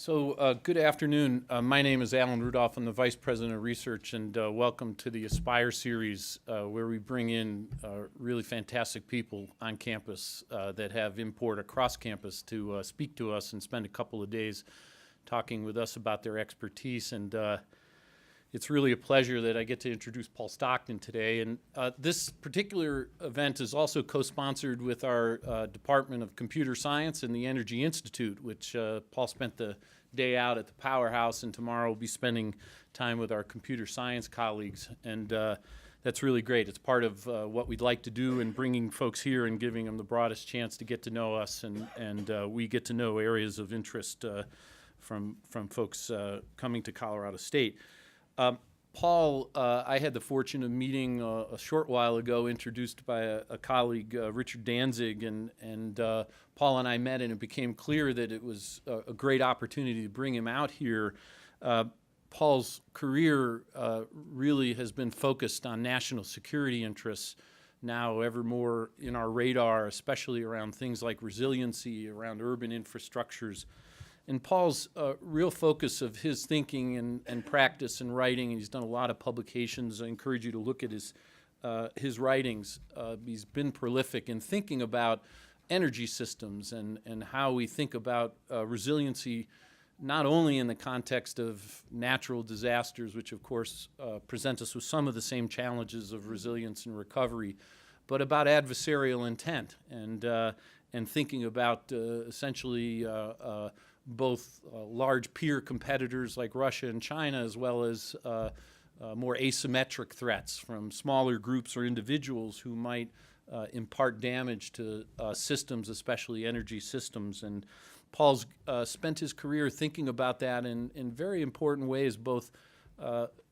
Good afternoon. My name is Alan Rudolph. I'm the Vice President of Research, and welcome to the Aspire series, where we bring in really fantastic people on campus that have import across campus to speak to us and spend a couple of days talking with us about their expertise. And it's really a pleasure that I get to introduce Paul Stockton today. And this particular event is also co-sponsored with our Department of Computer Science and the Energy Institute, which Paul spent the day out at the powerhouse, and tomorrow we'll be spending time with our computer science colleagues. And that's really great. It's part of what we'd like to do in bringing folks here and giving them the broadest chance to get to know us, and we get to know areas of interest from folks coming to Colorado State. Paul, I had the fortune of meeting a short while ago, introduced by a colleague, Richard Danzig, and Paul and I met, and it became clear that it was a great opportunity to bring him out here. Paul's career really has been focused on national security interests, now ever more in our radar, especially around things like resiliency, around urban infrastructures. And Paul's real focus of his thinking and practice and writing, and he's done a lot of publications. I encourage you to look at his writings. He's been prolific in thinking about energy systems and how we think about resiliency, not only in the context of natural disasters, which of course present us with some of the same challenges of resilience and recovery, but about adversarial intent and thinking about essentially both large peer competitors like Russia and China, as well as more asymmetric threats from smaller groups or individuals who might impart damage to systems, especially energy systems. And Paul's spent his career thinking about that in very important ways, both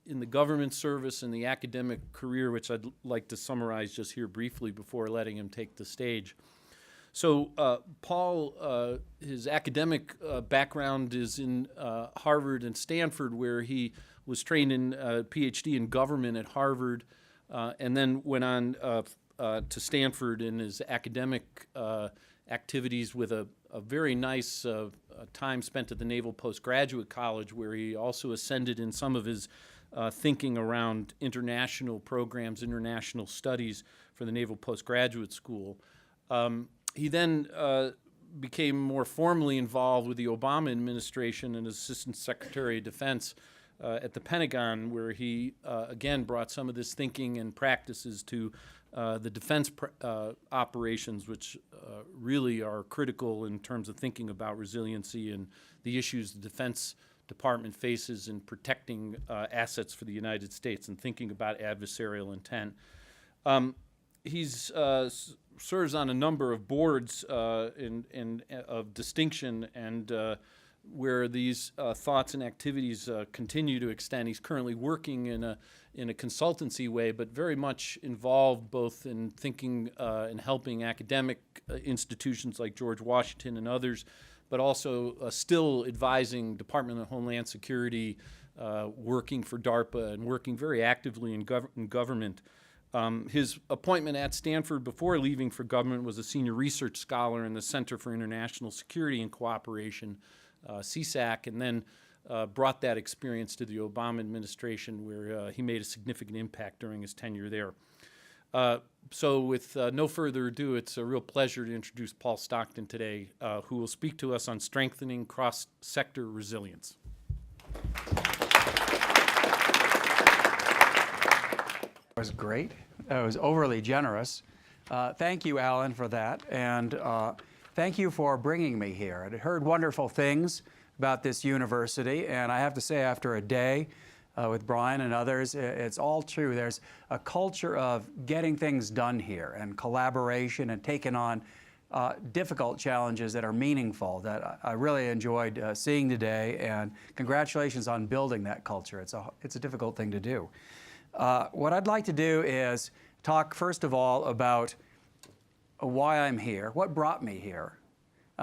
in the government service and the academic career, which I'd like to summarize just here briefly before letting him take the stage. So Paul, his academic background is in Harvard and Stanford, where he was trained in PhD in government at Harvard, and then went on to Stanford in his academic activities with a very nice time spent at the Naval Postgraduate College, where he also ascended in some of his thinking around international programs, international studies for the Naval Postgraduate School. He then became more formally involved with the Obama administration and as Assistant Secretary of Defense at the Pentagon, where he again brought some of this thinking and practices to the defense operations, which really are critical in terms of thinking about resiliency and the issues the Defense Department faces in protecting assets for the United States and thinking about adversarial intent. He's serves on a number of boards of distinction, and where these thoughts and activities continue to extend. He's currently working in a consultancy way, but very much involved both in thinking and helping academic institutions like George Washington and others, but also still advising Department of Homeland Security, working for DARPA, and working very actively in government. His appointment at Stanford before leaving for government was a senior research scholar in the Center for International Security and Cooperation, CSAC, and then brought that experience to the Obama administration, where he made a significant impact during his tenure there. So with no further ado, it's a real pleasure to introduce Paul Stockton today, who will speak to us on strengthening cross-sector resilience. It was great. It was overly generous. Thank you, Alan, for that, and thank you for bringing me here. I heard wonderful things about this university, and I have to say, after a day with Brian and others, it's all true. There's a culture of getting things done here and collaboration and taking on difficult challenges that are meaningful that I really enjoyed seeing today, and congratulations on building that culture. It's a difficult thing to do. What I'd like to do is talk, first of all, about why I'm here, what brought me here.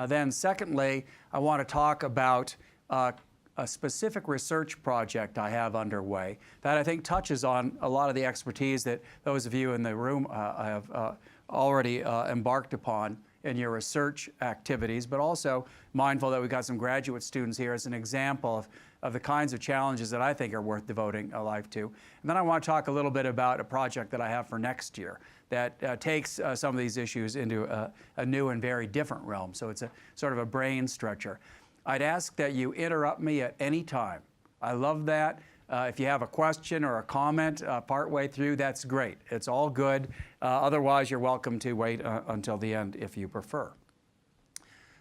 Then secondly, I want to talk about a specific research project I have underway that I think touches on a lot of the expertise that those of you in the room have already embarked upon in your research activities, but also mindful that we've got some graduate students here as an example of the kinds of challenges that I think are worth devoting a life to. And then I want to talk a little bit about a project that I have for next year that takes some of these issues into a new and very different realm. So it's a sort of a brain stretcher. I'd ask that you interrupt me at any time. I love that. If you have a question or a comment partway through, that's great. It's all good. Otherwise, you're welcome to wait until the end if you prefer.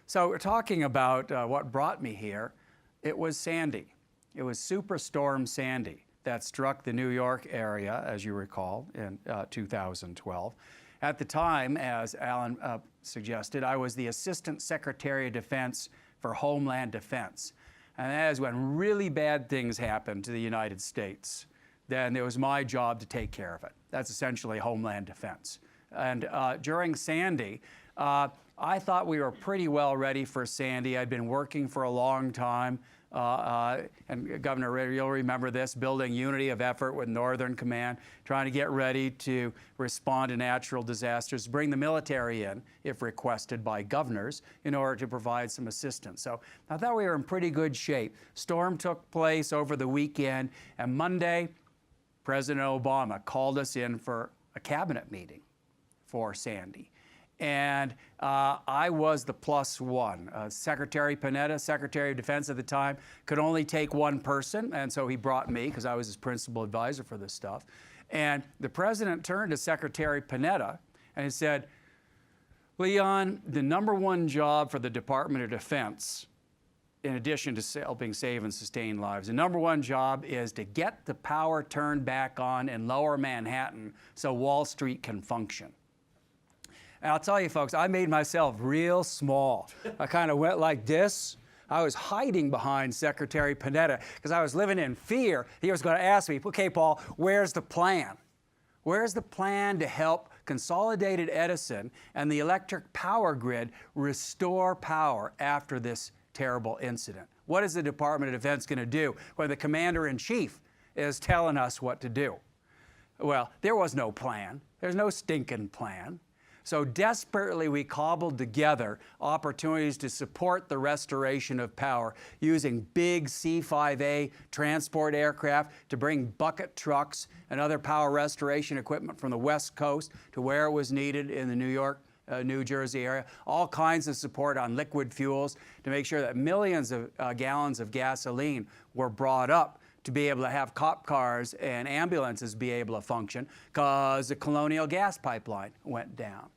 So we're talking about what brought me here. It was Sandy. It was Superstorm Sandy that struck the New York area, as you recall, in 2012. At the time, as Alan suggested, I was the Assistant Secretary of Defense for Homeland Defense. And that is when really bad things happened to the United States. Then it was my job to take care of it. That's essentially Homeland Defense. And during Sandy, I thought we were pretty well ready for Sandy. I'd been working for a long time. And Governor, you'll remember this, building unity of effort with Northern Command, trying to get ready to respond to natural disasters, bring the military in, if requested by governors, in order to provide some assistance. So I thought we were in pretty good shape. Storm took place over the weekend, and Monday, President Obama called us in for a cabinet meeting for Sandy. And I was the plus one. Secretary Panetta, Secretary of Defense at the time, could only take one person, and so he brought me because I was his principal advisor for this stuff. And the president turned to Secretary Panetta and he said, Leon, the #1 job for the Department of Defense, in addition to helping save and sustain lives, the #1 job is to get the power turned back on in Lower Manhattan so Wall Street can function. And I'll tell you, folks, I made myself real small. I kind of went like this. I was hiding behind Secretary Panetta because I was living in fear. He was going to ask me, okay, Paul, where's the plan? Where's the plan to help Consolidated Edison and the electric power grid restore power after this terrible incident? What is the Department of Defense going to do when the Commander-in-Chief is telling us what to do? Well, there was no plan. There's no stinking plan. So desperately, we cobbled together opportunities to support the restoration of power using big C-5A transport aircraft to bring bucket trucks and other power restoration equipment from the West Coast to where it was needed in the New York, New Jersey area. All kinds of support on liquid fuels to make sure that millions of gallons of gasoline were brought up to be able to have cop cars and ambulances be able to function because the Colonial gas pipeline went down.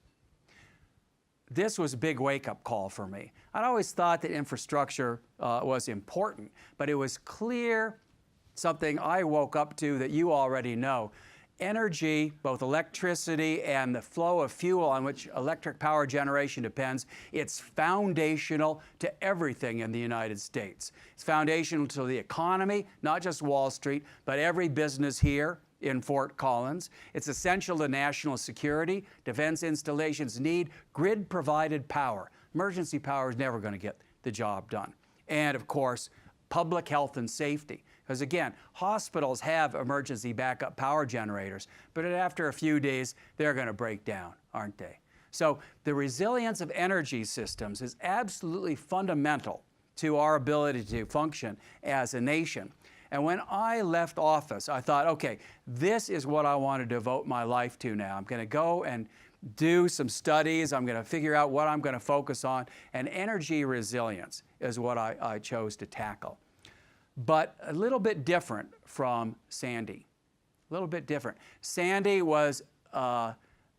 This was a big wake-up call for me. I'd always thought that infrastructure was important, but it was clear, something I woke up to that you already know. Energy, both electricity and the flow of fuel on which electric power generation depends, it's foundational to everything in the United States. It's foundational to the economy, not just Wall Street, but every business here in Fort Collins. It's essential to national security. Defense installations need grid-provided power. Emergency power is never going to get the job done. And of course, public health and safety. Because again, hospitals have emergency backup power generators, but after a few days, they're going to break down, aren't they? So the resilience of energy systems is absolutely fundamental to our ability to function as a nation. And when I left office, I thought, okay, this is what I want to devote my life to now. I'm going to go and do some studies. I'm going to figure out what I'm going to focus on. And energy resilience is what I chose to tackle. But a little bit different from Sandy. A little bit different. Sandy was a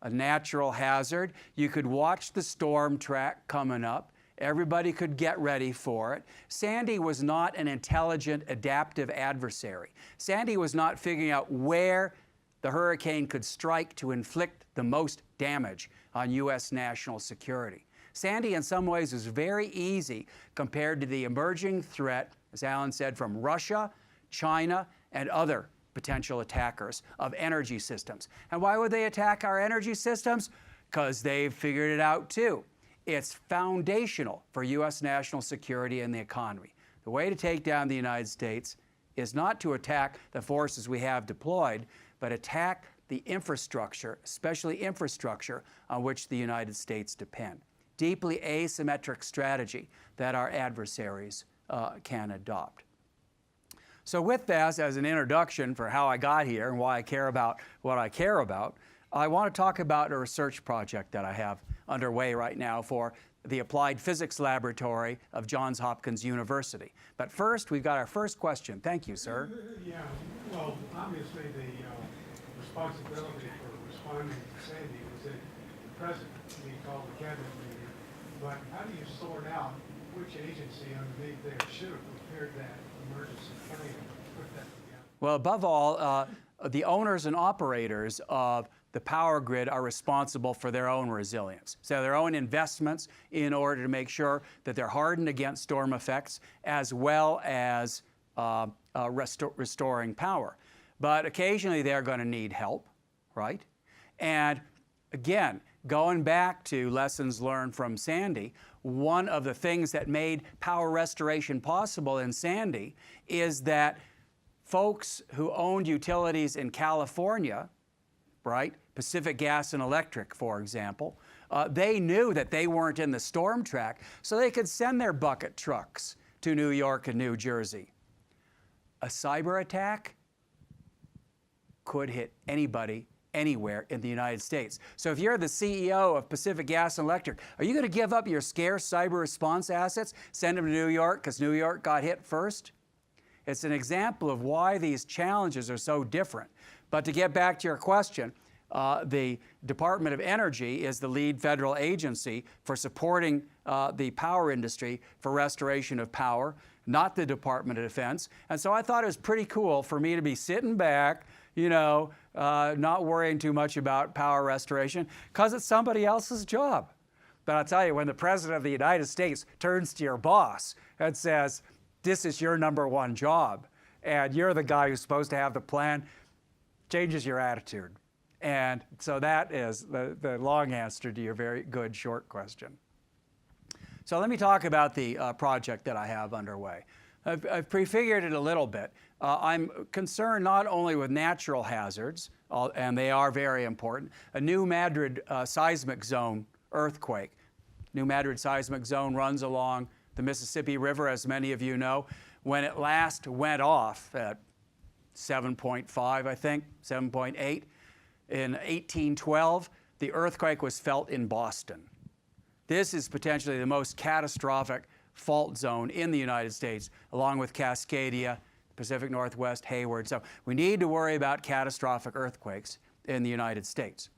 natural hazard. You could watch the storm track coming up. Everybody could get ready for it. Sandy was not an intelligent, adaptive adversary. Sandy was not figuring out where the hurricane could strike to inflict the most damage on U.S. national security. Sandy, in some ways, was very easy compared to the emerging threat, as Alan said, from Russia, China, and other potential attackers of energy systems. And why would they attack our energy systems? Because they've figured it out too. It's foundational for U.S. national security and the economy. The way to take down the United States is not to attack the forces we have deployed, but attack the infrastructure, especially infrastructure on which the United States depend. deeply asymmetric strategy that our adversaries can adopt. So with that as an introduction for how I got here and why I care about what I care about, I want to talk about a research project that I have underway right now for the Applied Physics Laboratory of Johns Hopkins University. But first, we've got our first question. Thank you, sir. Yeah, well, obviously the responsibility for responding to Sandy was in the president. He called the cabinet meeting. But how do you sort out which agency underneath there should have prepared that emergency plan and put that together? Well, above all, the owners and operators of the power grid are responsible for their own resilience. So their own investments in order to make sure that they're hardened against storm effects as well as restoring power. But occasionally they're going to need help, right? And again, going back to lessons learned from Sandy, one of the things that made power restoration possible in Sandy is that folks who owned utilities in California, right, Pacific Gas and Electric, for example, they knew that they weren't in the storm track, so they could send their bucket trucks to New York and New Jersey. A cyber attack could hit anybody, anywhere in the United States. So if you're the CEO of Pacific Gas and Electric, are you going to give up your scarce cyber response assets, send them to New York because New York got hit first? It's an example of why these challenges are so different. But to get back to your question, the Department of Energy is the lead federal agency for supporting the power industry for restoration of power, not the Department of Defense. And so I thought it was pretty cool for me to be sitting back, you know, not worrying too much about power restoration, because it's somebody else's job. But I'll tell you, when the President of the United States turns to your boss and says, this is your #1 job, and you're the guy who's supposed to have the plan, changes your attitude. And so that is the long answer to your very good short question. So let me talk about the project that I have underway. I've prefigured it a little bit. I'm concerned not only with natural hazards, and they are very important, a New Madrid seismic zone earthquake. New Madrid seismic zone runs along the Mississippi River, as many of you know. When it last went off at 7.5, I think, 7.8, in 1812, the earthquake was felt in Boston. This is potentially the most catastrophic fault zone in the United States, along with Cascadia, Pacific Northwest, Hayward. So we need to worry about catastrophic earthquakes in the United States.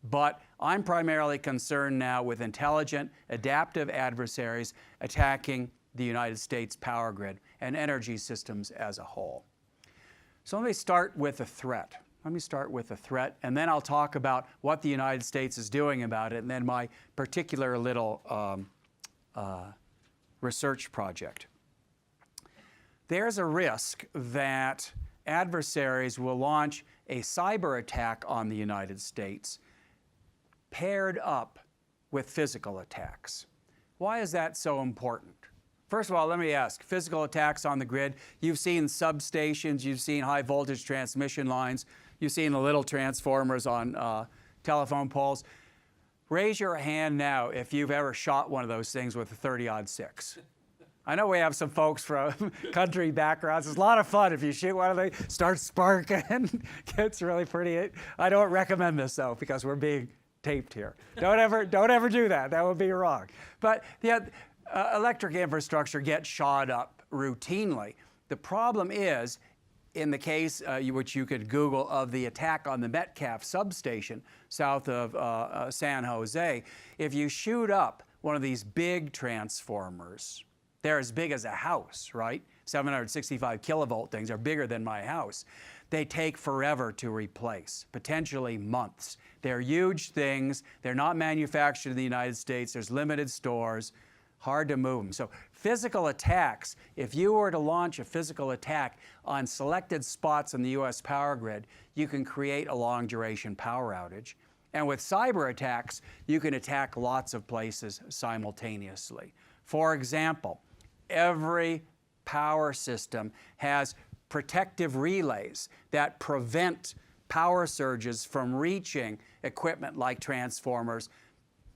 But I'm primarily concerned now with intelligent, adaptive adversaries attacking the United States power grid and energy systems as a whole. So let me start with a threat. And then I'll talk about what the United States is doing about it, and then my particular little research project. There's a risk that adversaries will launch a cyber attack on the United States paired up with physical attacks. Why is that so important? First of all, let me ask, physical attacks on the grid, you've seen substations, you've seen high voltage transmission lines, you've seen the little transformers on telephone poles. Raise your hand now if you've ever shot one of those things with a 30-06. I know we have some folks from country backgrounds. It's a lot of fun if you shoot one of these, starts sparking, gets really pretty. I don't recommend this though, because we're being taped here. Don't ever do that. That would be wrong. But the electric infrastructure gets shot up routinely. The problem is, in the case, which you could Google, of the attack on the Metcalf substation south of San Jose, if you shoot up one of these big transformers, they're as big as a house, right? 765 kilovolt things are bigger than my house. They take forever to replace, potentially months. They're huge things. They're not manufactured in the United States. There's limited stores. Hard to move them. So physical attacks, if you were to launch a physical attack on selected spots in the U.S. power grid, you can create a long-duration power outage. And with cyber attacks, you can attack lots of places simultaneously. For example, every power system has protective relays that prevent power surges from reaching equipment like transformers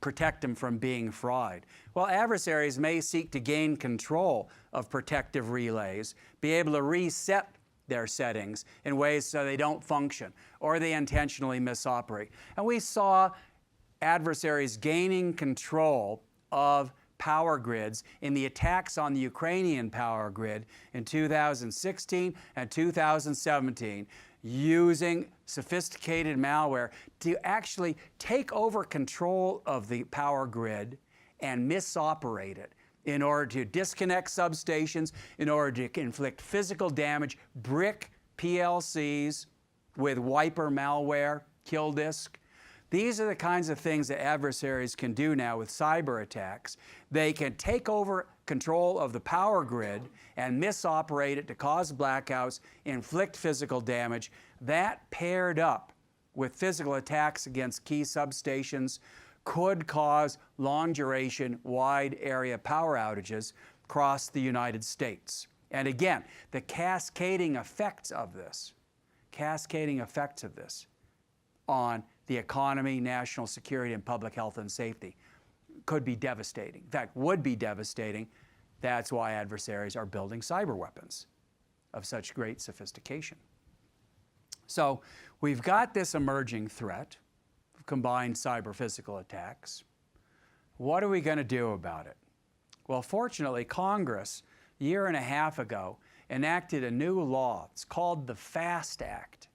protect them from being fried. Well, adversaries may seek to gain control of protective relays, be able to reset their settings in ways so they don't function, or they intentionally misoperate. And we saw adversaries gaining control of power grids in the attacks on the Ukrainian power grid in 2016 and 2017, using sophisticated malware to actually take over control of the power grid and misoperate it in order to disconnect substations, in order to inflict physical damage, brick PLCs with wiper malware, kill disk. These are the kinds of things that adversaries can do now with cyber attacks. They can take over control of the power grid and misoperate it to cause blackouts, inflict physical damage. That, paired up with physical attacks against key substations, could cause long-duration, wide-area power outages across the United States. And again, the cascading effects of this on the economy, national security, and public health and safety could be devastating. In fact, would be devastating. That's why adversaries are building cyber weapons of such great sophistication. So we've got this emerging threat of combined cyber-physical attacks. What are we going to do about it? Well, fortunately, Congress, a year and a half ago, enacted a new law. It's called the FAST Act,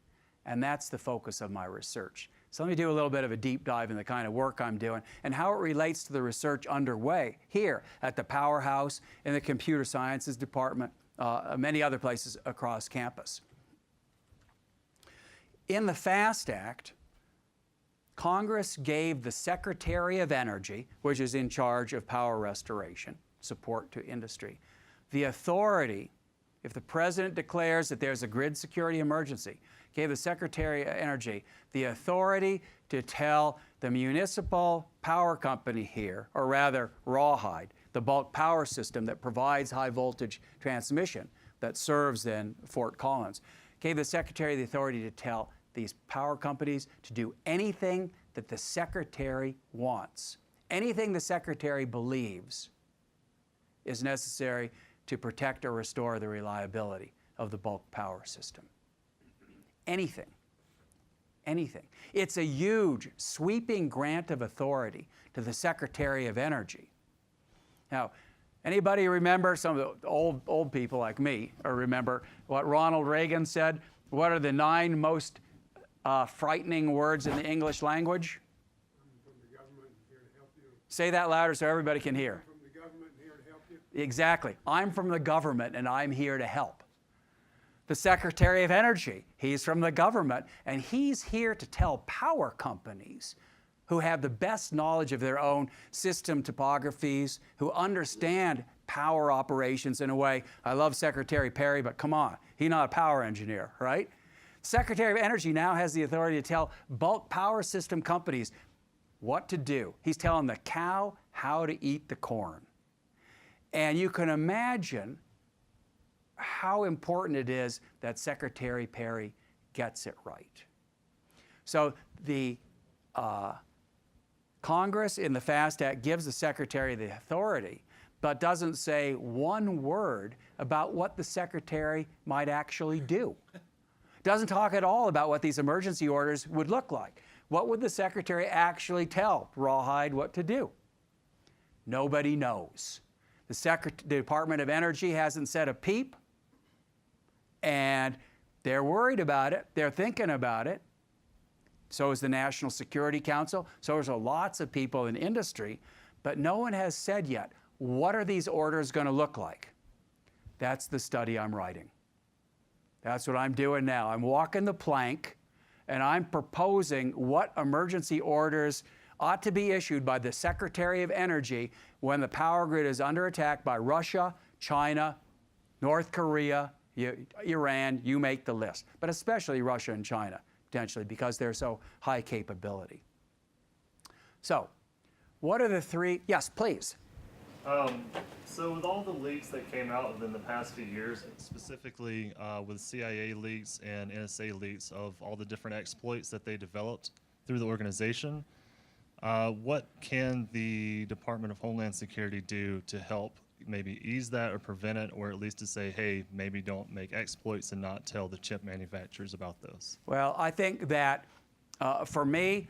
and that's the focus of my research. So let me do a little bit of a deep dive in the kind of work I'm doing and how it relates to the research underway here at the Powerhouse, in the Computer Sciences Department, many other places across campus. In the FAST Act, Congress gave the Secretary of Energy, which is in charge of power restoration, support to industry, the authority, if the President declares that there's a grid security emergency, gave the Secretary of Energy the authority to tell the municipal power company here, or rather Rawhide, the bulk power system that provides high voltage transmission that serves then Fort Collins, gave the Secretary the authority to tell these power companies to do anything that the Secretary wants, anything the Secretary believes is necessary to protect or restore the reliability of the bulk power system. Anything. Anything. It's a huge, sweeping grant of authority to the Secretary of Energy. Now, anybody remember, some of the old people like me, or remember what Ronald Reagan said? What are the 9 most frightening words in the English language? I'm from the government, here to help you. Say that louder so everybody can hear. I'm from the government, here to help you. Exactly. I'm from the government and I'm here to help. The Secretary of Energy, he's from the government, and he's here to tell power companies who have the best knowledge of their own system topographies, who understand power operations in a way. I love Secretary Perry, but come on, he's not a power engineer, right? Secretary of Energy now has the authority to tell bulk power system companies what to do. He's telling the cow how to eat the corn. And you can imagine how important it is that Secretary Perry gets it right. So the Congress in the FAST Act gives the Secretary the authority, but doesn't say one word about what the Secretary might actually do. Doesn't talk at all about what these emergency orders would look like. What would the Secretary actually tell Rawhide what to do? Nobody knows. The Department of Energy hasn't said a peep, and they're worried about it. They're thinking about it. So is the National Security Council. So is lots of people in industry. But no one has said yet, what are these orders going to look like? That's the study I'm writing. That's what I'm doing now. I'm walking the plank, and I'm proposing what emergency orders ought to be issued by the Secretary of Energy when the power grid is under attack by Russia, China, North Korea, Iran, you make the list, but especially Russia and China, potentially, because they're so high capability. So, what are the 3? Yes, please. So with all the leaks that came out within the past few years, specifically with CIA leaks and NSA leaks of all the different exploits that they developed through the organization, What can the Department of Homeland Security do to help maybe ease that or prevent it, or at least to say, hey, maybe don't make exploits and not tell the chip manufacturers about those? Well, I think that for me,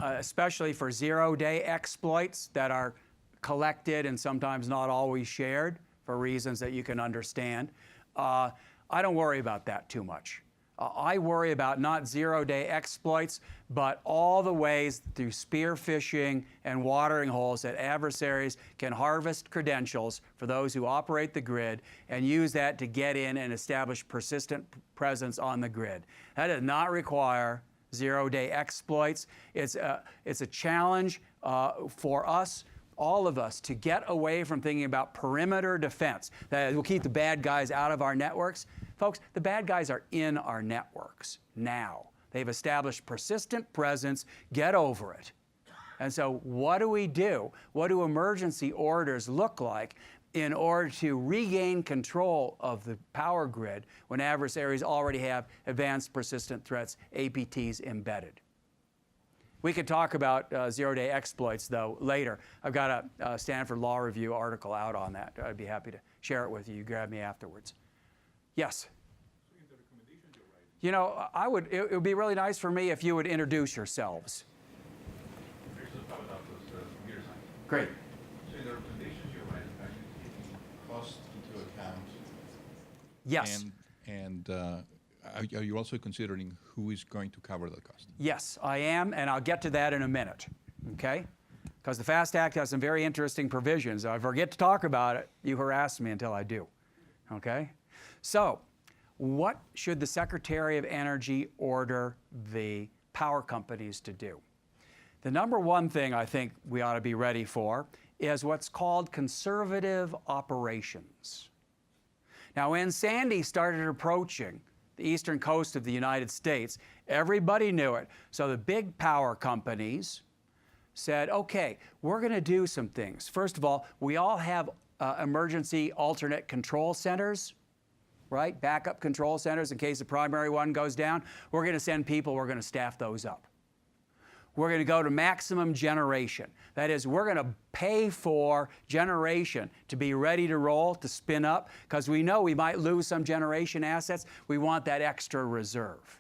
especially for zero-day exploits that are collected and sometimes not always shared for reasons that you can understand, I don't worry about that too much. I worry about not zero-day exploits, but all the ways through spear phishing and watering holes that adversaries can harvest credentials for those who operate the grid and use that to get in and establish persistent presence on the grid. That does not require zero-day exploits. It's a challenge for us, all of us, to get away from thinking about perimeter defense, that will keep the bad guys out of our networks. Folks, the bad guys are in our networks now. They've established persistent presence. Get over it. And so what do we do? What do emergency orders look like in order to regain control of the power grid when adversaries already have advanced persistent threats, APTs, embedded? We could talk about zero-day exploits, though, later. I've got a Stanford Law Review article out on that. I'd be happy to share it with you. You grab me afterwards. Yes? You know, it would be really nice for me if you would introduce yourselves. Great. So in the recommendations you write, actually taking cost into account. Yes. And are you also considering who is going to cover that cost? Yes, I am, and I'll get to that in a minute, okay? Because the FAST Act has some very interesting provisions. If I forget to talk about it, you harass me until I do, okay? So, what should the Secretary of Energy order the power companies to do? The number one thing I think we ought to be ready for is what's called conservative operations. Now, when Sandy started approaching the eastern coast of the United States, everybody knew it. So the big power companies said, okay, we're going to do some things. First of all, we all have emergency alternate control centers, right? Backup control centers in case the primary one goes down. We're going to send people, we're going to staff those up. We're going to go to maximum generation. That is, we're going to pay for generation to be ready to roll, to spin up, because we know we might lose some generation assets. We want that extra reserve.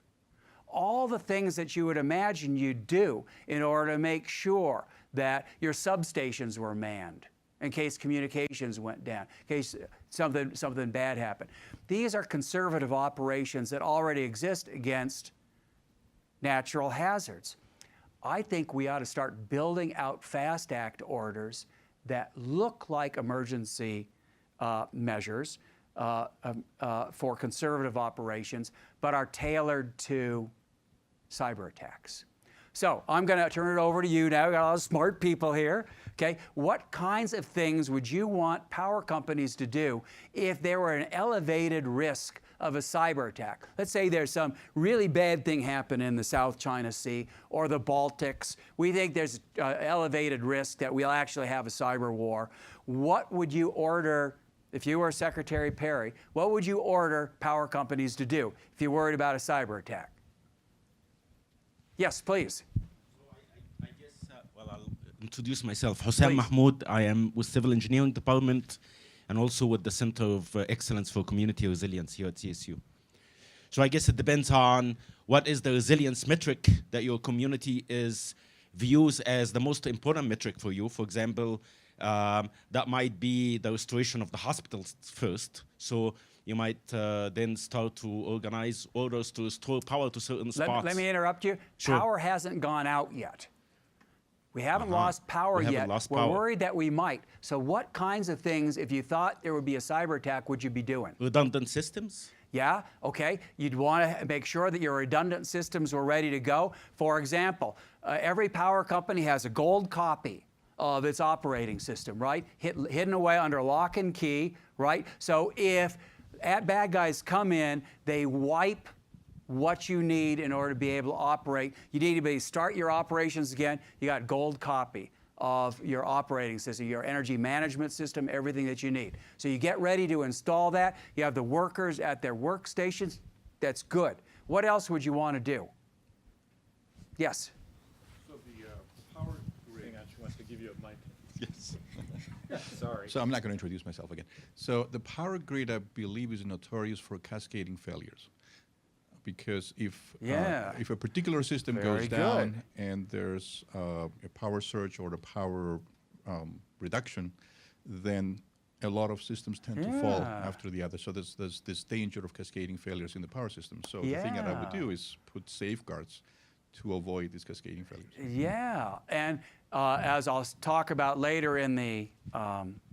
All the things that you would imagine you'd do in order to make sure that your substations were manned, in case communications went down, in case something bad happened. These are conservative operations that already exist against natural hazards. I think we ought to start building out FAST Act orders that look like emergency measures for conservative operations, but are tailored to cyber attacks. So I'm going to turn it over to you now. We've got a lot of smart people here. Okay, what kinds of things would you want power companies to do if there were an elevated risk of a cyber attack? Let's say there's some really bad thing happen in the South China Sea or the Baltics. We think there's elevated risk that we'll actually have a cyber war. What would you order, if you were Secretary Perry, what would you order power companies to do if you're worried about a cyber attack? Yes, please. I guess, well, I'll introduce myself. Hossein Mahmoud. I am with Civil Engineering Department and also with the Center of Excellence for Community Resilience here at CSU. So I guess it depends on what is the resilience metric that your community views as the most important metric for you. For example, that might be the restoration of the hospitals first. So you might then start to organize orders to restore power to certain spots. Let me interrupt you. Sure. Power hasn't gone out yet. We haven't lost power yet. We're worried that we might. So what kinds of things, if you thought there would be a cyber attack, would you be doing? Redundant systems? Yeah, okay. You'd want to make sure that your redundant systems were ready to go. For example, every power company has a gold copy of its operating system, right? Hidden away under lock and key, right? So if bad guys come in, they wipe what you need in order to be able to operate. You need to be start your operations again. You got gold copy of your operating system, your energy management system, everything that you need. So you get ready to install that. You have the workers at their workstations. That's good. What else would you want to do? Yes? So the power you have my. Yes. Sorry. So I'm not going to introduce myself again. So the power grid, I believe, is notorious for cascading failures. Because if a particular system Very goes down good. and there's a power surge or a power reduction, then a lot of systems tend to fall Yeah. after the other. So there's this danger of cascading failures in the power system. So the thing that I would Yeah. do is put safeguards to avoid these cascading failures. Yeah, and as I'll talk about later in the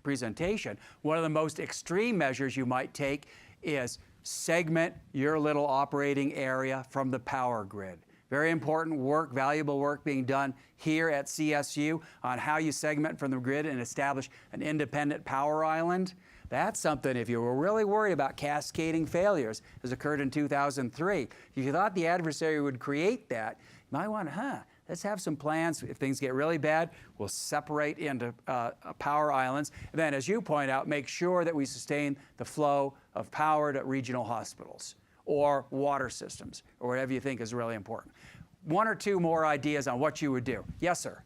presentation, one of the most extreme measures you might take is segment your little operating area from the power grid. Very important work, valuable work being done here at CSU on how you segment from the grid and establish an independent power island. That's something, if you were really worried about cascading failures, as occurred in 2003, if you thought the adversary would create that, you might want to, let's have some plans. If things get really bad, we'll separate into power islands. And then, as you point out, make sure that we sustain the flow of power to regional hospitals or water systems or whatever you think is really important. One or two more ideas on what you would do. Yes, sir.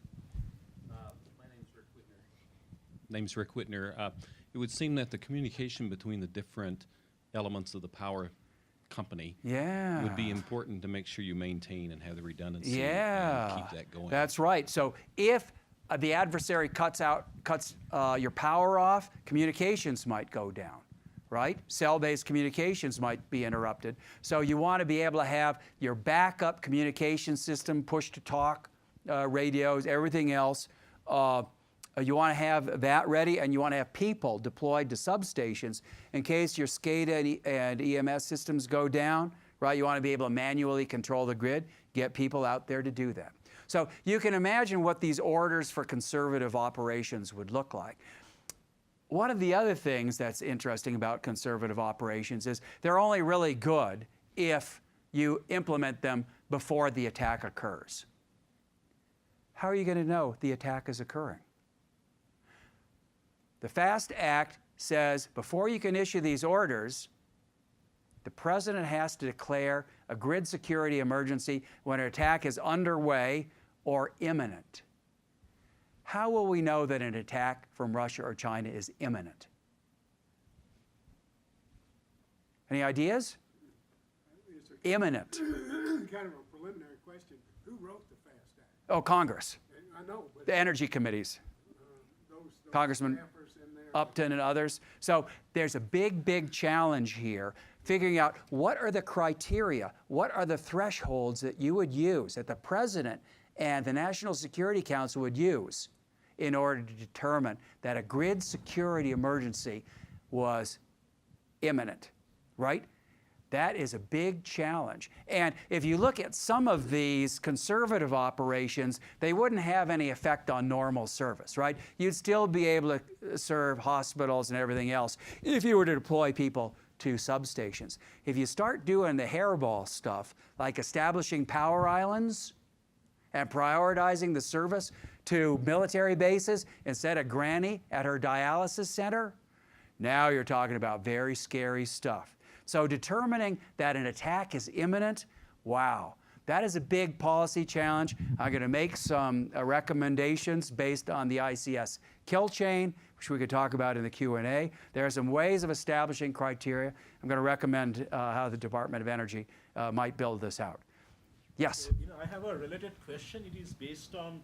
My name's Rick Whitner. It would seem that the communication between the different elements of the power company would be important to make sure you maintain and have the redundancy and keep that going. That's right. So if the adversary cuts your power off, communications might go down, right? Cell-based communications might be interrupted. So you want to be able to have your backup communication system, push-to-talk radios, everything else. You want to have that ready, and you want to have people deployed to substations in case your SCADA and EMS systems go down, right? You want to be able to manually control the grid, get people out there to do that. So you can imagine what these orders for conservative operations would look like. One of the other things that's interesting about conservative operations is they're only really good if you implement them before the attack occurs. How are you going to know the attack is occurring? The FAST Act says before you can issue these orders, the president has to declare a grid security emergency when an attack is underway or imminent. How will we know that an attack from Russia or China is imminent? Any ideas? Imminent. Kind of a preliminary question. Who wrote the FAST Act? Oh, Congress. I know, but The energy committees. those Congressman staffers in there. Upton and others. So there's a big, big challenge here, figuring out what are the criteria, what are the thresholds that you would use, that the president and the National Security Council would use in order to determine that a grid security emergency was imminent, right? That is a big challenge. And if you look at some of these conservative operations, they wouldn't have any effect on normal service, right? You'd still be able to serve hospitals and everything else if you were to deploy people to substations. If you start doing the hairball stuff, like establishing power islands and prioritizing the service to military bases instead of Granny at her dialysis center, now you're talking about very scary stuff. So determining that an attack is imminent, wow, that is a big policy challenge. I'm going to make some recommendations based on the ICS kill chain, which we could talk about in the Q&A. There are some ways of establishing criteria. I'm going to recommend how the Department of Energy might build this out. Yes? I have a related question. It is based on,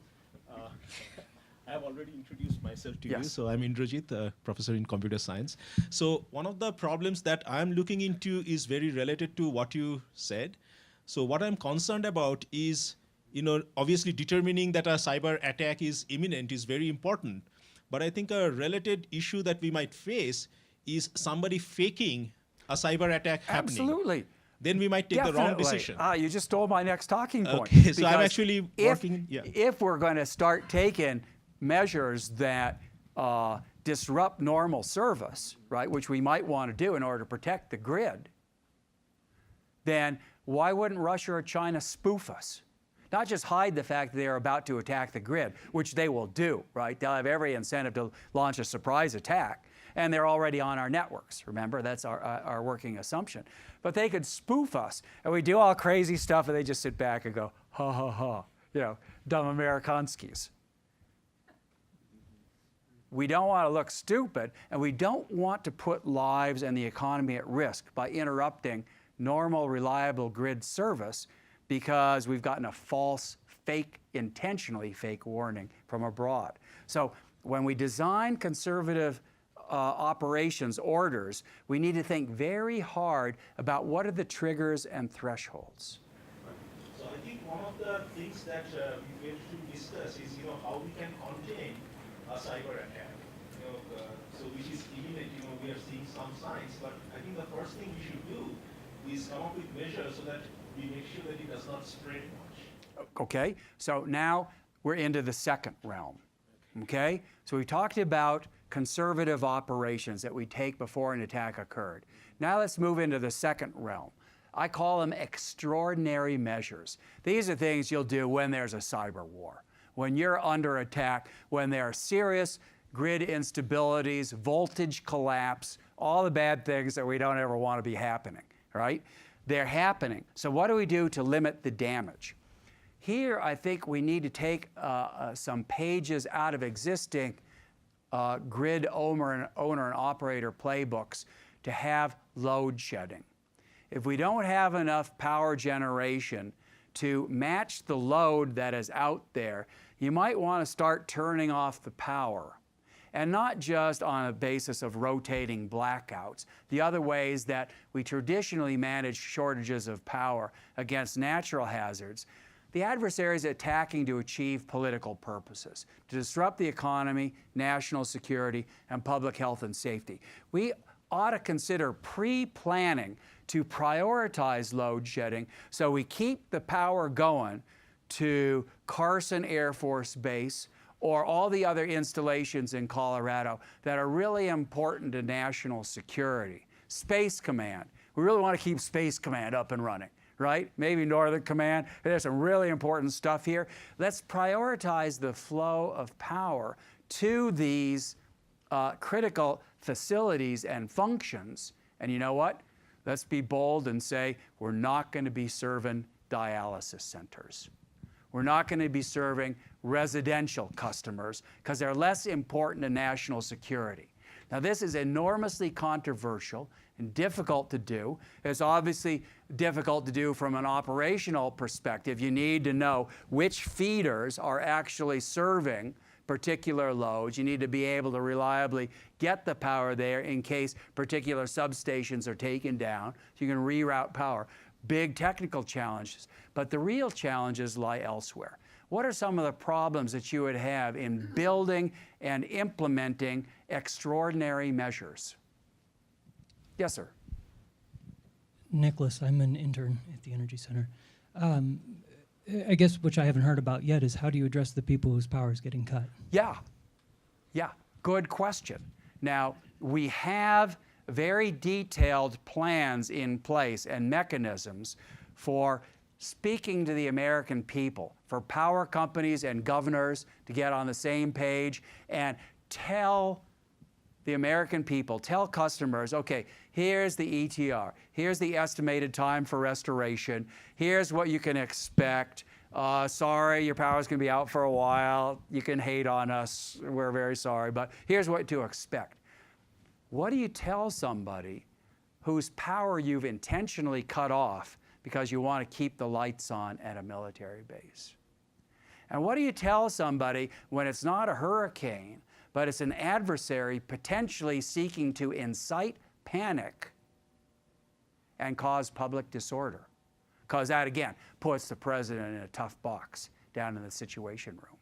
I have already introduced myself to you. Yes. So I'm Indrajit, a professor in computer science. So one of the problems that I'm looking into is very related to what you said. So what I'm concerned about is, obviously determining that a cyber attack is imminent is very important. But I think a related issue that we might face is somebody faking a cyber attack happening. Absolutely. Then we might take the wrong decision. You just stole my next talking point. Okay, so I'm Because actually if, working. Yeah. If we're going to start taking measures that disrupt normal service, right, which we might want to do in order to protect the grid, then why wouldn't Russia or China spoof us? Not just hide the fact that they're about to attack the grid, which they will do, right? They'll have every incentive to launch a surprise attack. And they're already on our networks. Remember, that's our working assumption. But they could spoof us. And we do all crazy stuff, and they just sit back and go, ha, ha, ha. Dumb Amerikanskis. we don't want to look stupid, and we don't want to put lives and the economy at risk by interrupting normal, reliable grid service because we've gotten a false, fake, intentionally fake warning from abroad. So when we design conservative operations orders, we need to think very hard about what are the triggers and thresholds. So I think one of the things that we have to discuss is, how we can contain a cyber attack. So which is imminent. We are seeing some signs, but I think the first thing we should do is come up with measures so that we make sure that it does not spread much. Okay, so now we're into the second realm. Okay, so we talked about conservative operations that we take before an attack occurred. Now let's move into the second realm. I call them extraordinary measures. These are things you'll do when there's a cyber war, when you're under attack, when there are serious grid instabilities, voltage collapse, all the bad things that we don't ever want to be happening, right? They're happening. So what do we do to limit the damage? Here, I think we need to take some pages out of existing grid owner and operator playbooks to have load shedding. If we don't have enough power generation to match the load that is out there, you might want to start turning off the power. And not just on a basis of rotating blackouts. The other ways that we traditionally manage shortages of power against natural hazards, the adversary is attacking to achieve political purposes, to disrupt the economy, national security, and public health and safety. We ought to consider pre-planning to prioritize load shedding so we keep the power going to Carson Air Force Base or all the other installations in Colorado that are really important to national security. Space Command. We really want to keep Space Command up and running, right? Maybe Northern Command. There's some really important stuff here. Let's prioritize the flow of power to these critical facilities and functions. And you know what? Let's be bold and say we're not going to be serving dialysis centers. We're not going to be serving residential customers because they're less important to national security. Now, this is enormously controversial and difficult to do. It's obviously difficult to do from an operational perspective. You need to know which feeders are actually serving particular loads. You need to be able to reliably get the power there in case particular substations are taken down, so you can reroute power. Big technical challenges, but the real challenges lie elsewhere. What are some of the problems that you would have in building and implementing extraordinary measures? Yes, sir. Nicholas, I'm an intern at the Energy Center. I guess which I haven't heard about yet is how do you address the people whose power is getting cut? Yeah, good question. Now, we have very detailed plans in place and mechanisms for speaking to the American people, for power companies and governors to get on the same page and tell the American people, tell customers, okay, here's the ETR, here's the estimated time for restoration, here's what you can expect. Sorry, your power's gonna be out for a while. You can hate on us, we're very sorry, but here's what to expect. What do you tell somebody whose power you've intentionally cut off because you want to keep the lights on at a military base? And what do you tell somebody when it's not a hurricane, but it's an adversary potentially seeking to incite panic and cause public disorder? Because that, again, puts the president in a tough box down in the Situation Room.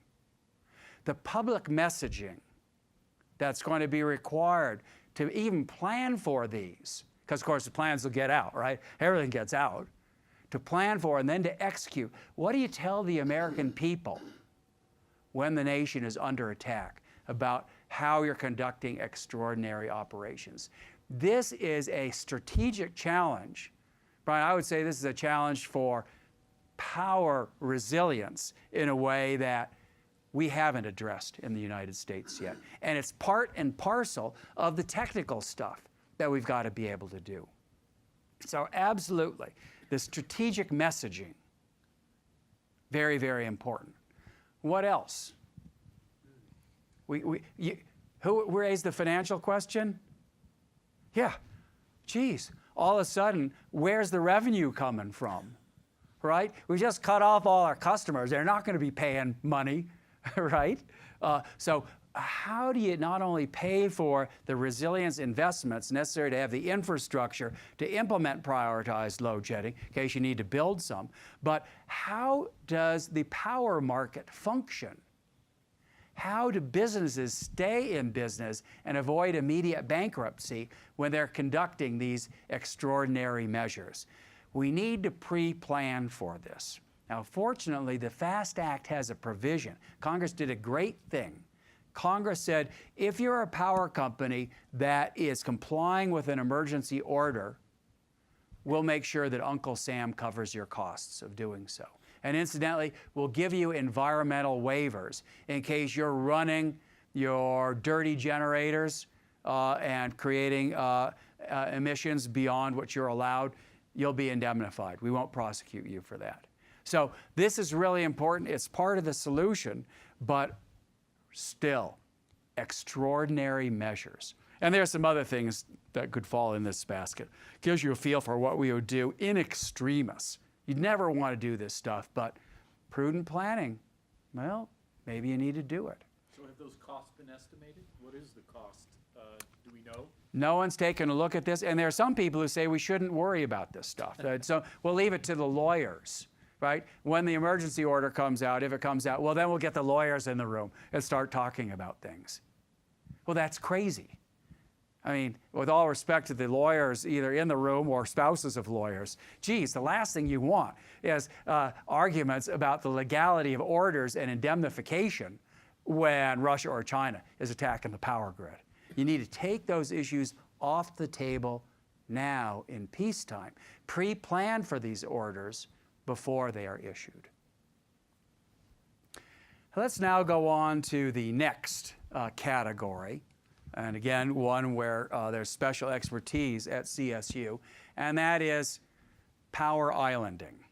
The public messaging that's going to be required to even plan for these, because of course the plans will get out, right? Everything gets out. To plan for and then to execute. What do you tell the American people when the nation is under attack about how you're conducting extraordinary operations? This is a strategic challenge. Brian, I would say this is a challenge for power resilience in a way that we haven't addressed in the United States yet. And it's part and parcel of the technical stuff that we've got to be able to do. So absolutely, the strategic messaging, very, very important. What else? Who raised the financial question? Yeah, geez, all of a sudden, where's the revenue coming from, right? We just cut off all our customers. They're not going to be paying money, right? So how do you not only pay for the resilience investments necessary to have the infrastructure to implement prioritized load shedding, in case you need to build some, but how does the power market function? How do businesses stay in business and avoid immediate bankruptcy when they're conducting these extraordinary measures? We need to pre-plan for this. Now, fortunately, the FAST Act has a provision. Congress did a great thing. Congress said, if you're a power company that is complying with an emergency order, we'll make sure that Uncle Sam covers your costs of doing so. And incidentally, we'll give you environmental waivers in case you're running your dirty generators and creating emissions beyond what you're allowed. You'll be indemnified. We won't prosecute you for that. So this is really important. It's part of the solution, but still, extraordinary measures. And there's some other things that could fall in this basket. Gives you a feel for what we would do in extremis. You'd never want to do this stuff, but prudent planning, well, maybe you need to do it. So have those costs been estimated? What is the cost? Do we know? No one's taken a look at this, and there are some people who say we shouldn't worry about this stuff. So we'll leave it to the lawyers. Right? When the emergency order comes out, if it comes out, well, then we'll get the lawyers in the room and start talking about things. Well, that's crazy. I mean, with all respect to the lawyers either in the room or spouses of lawyers, geez, the last thing you want is arguments about the legality of orders and indemnification when Russia or China is attacking the power grid. You need to take those issues off the table now in peacetime. Pre-plan for these orders before they are issued. Let's now go on to the next category, and again, one where there's special expertise at CSU, and that is power islanding.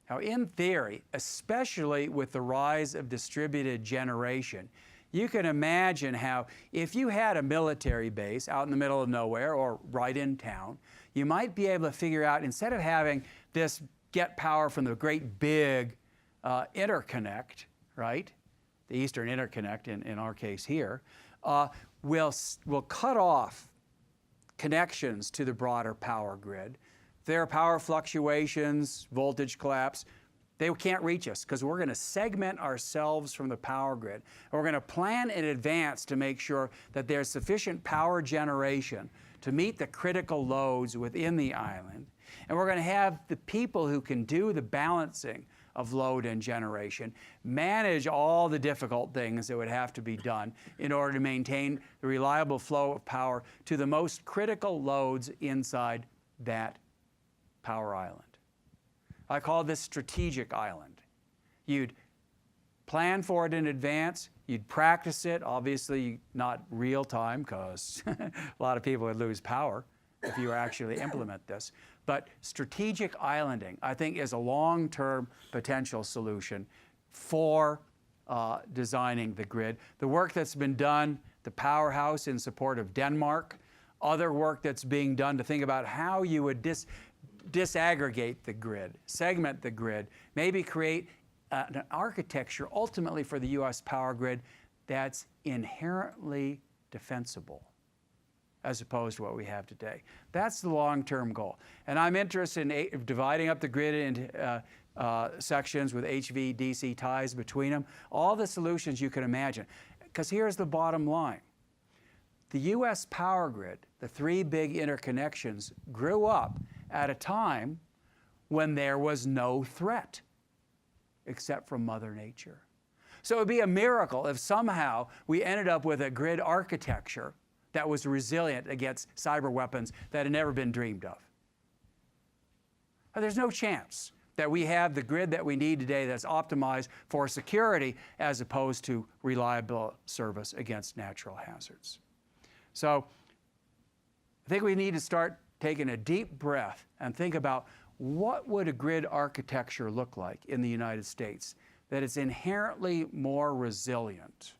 Now, in theory, especially with the rise of distributed generation, you can imagine how if you had a military base out in the middle of nowhere or right in town, you might be able to figure out, instead of having this get power from the great big interconnect, right? The Eastern Interconnect in our case here, will cut off connections to the broader power grid. If there are power fluctuations, voltage collapse, they can't reach us because we're going to segment ourselves from the power grid. And we're going to plan in advance to make sure that there's sufficient power generation to meet the critical loads within the island. And we're going to have the people who can do the balancing of load and generation manage all the difficult things that would have to be done in order to maintain the reliable flow of power to the most critical loads inside that power island. I call this strategic island. You'd plan for it in advance, you'd practice it, obviously not real time because a lot of people would lose power if you actually implement this. But strategic islanding, I think, is a long-term potential solution for designing the grid. The work that's been done, the powerhouse in support of Denmark, other work that's being done to think about how you would disaggregate the grid, segment the grid, maybe create an architecture ultimately for the U.S. power grid that's inherently defensible, as opposed to what we have today. That's the long-term goal. And I'm interested in dividing up the grid into sections with HV-DC ties between them, all the solutions you can imagine. Because here's the bottom line. The U.S. power grid, the three big interconnections, grew up at a time when there was no threat except from Mother Nature. So it would be a miracle if somehow we ended up with a grid architecture that was resilient against cyber weapons that had never been dreamed of. There's no chance that we have the grid that we need today that's optimized for security as opposed to reliable service against natural hazards. So I think we need to start taking a deep breath and think about what would a grid architecture look like in the United States that is inherently more resilient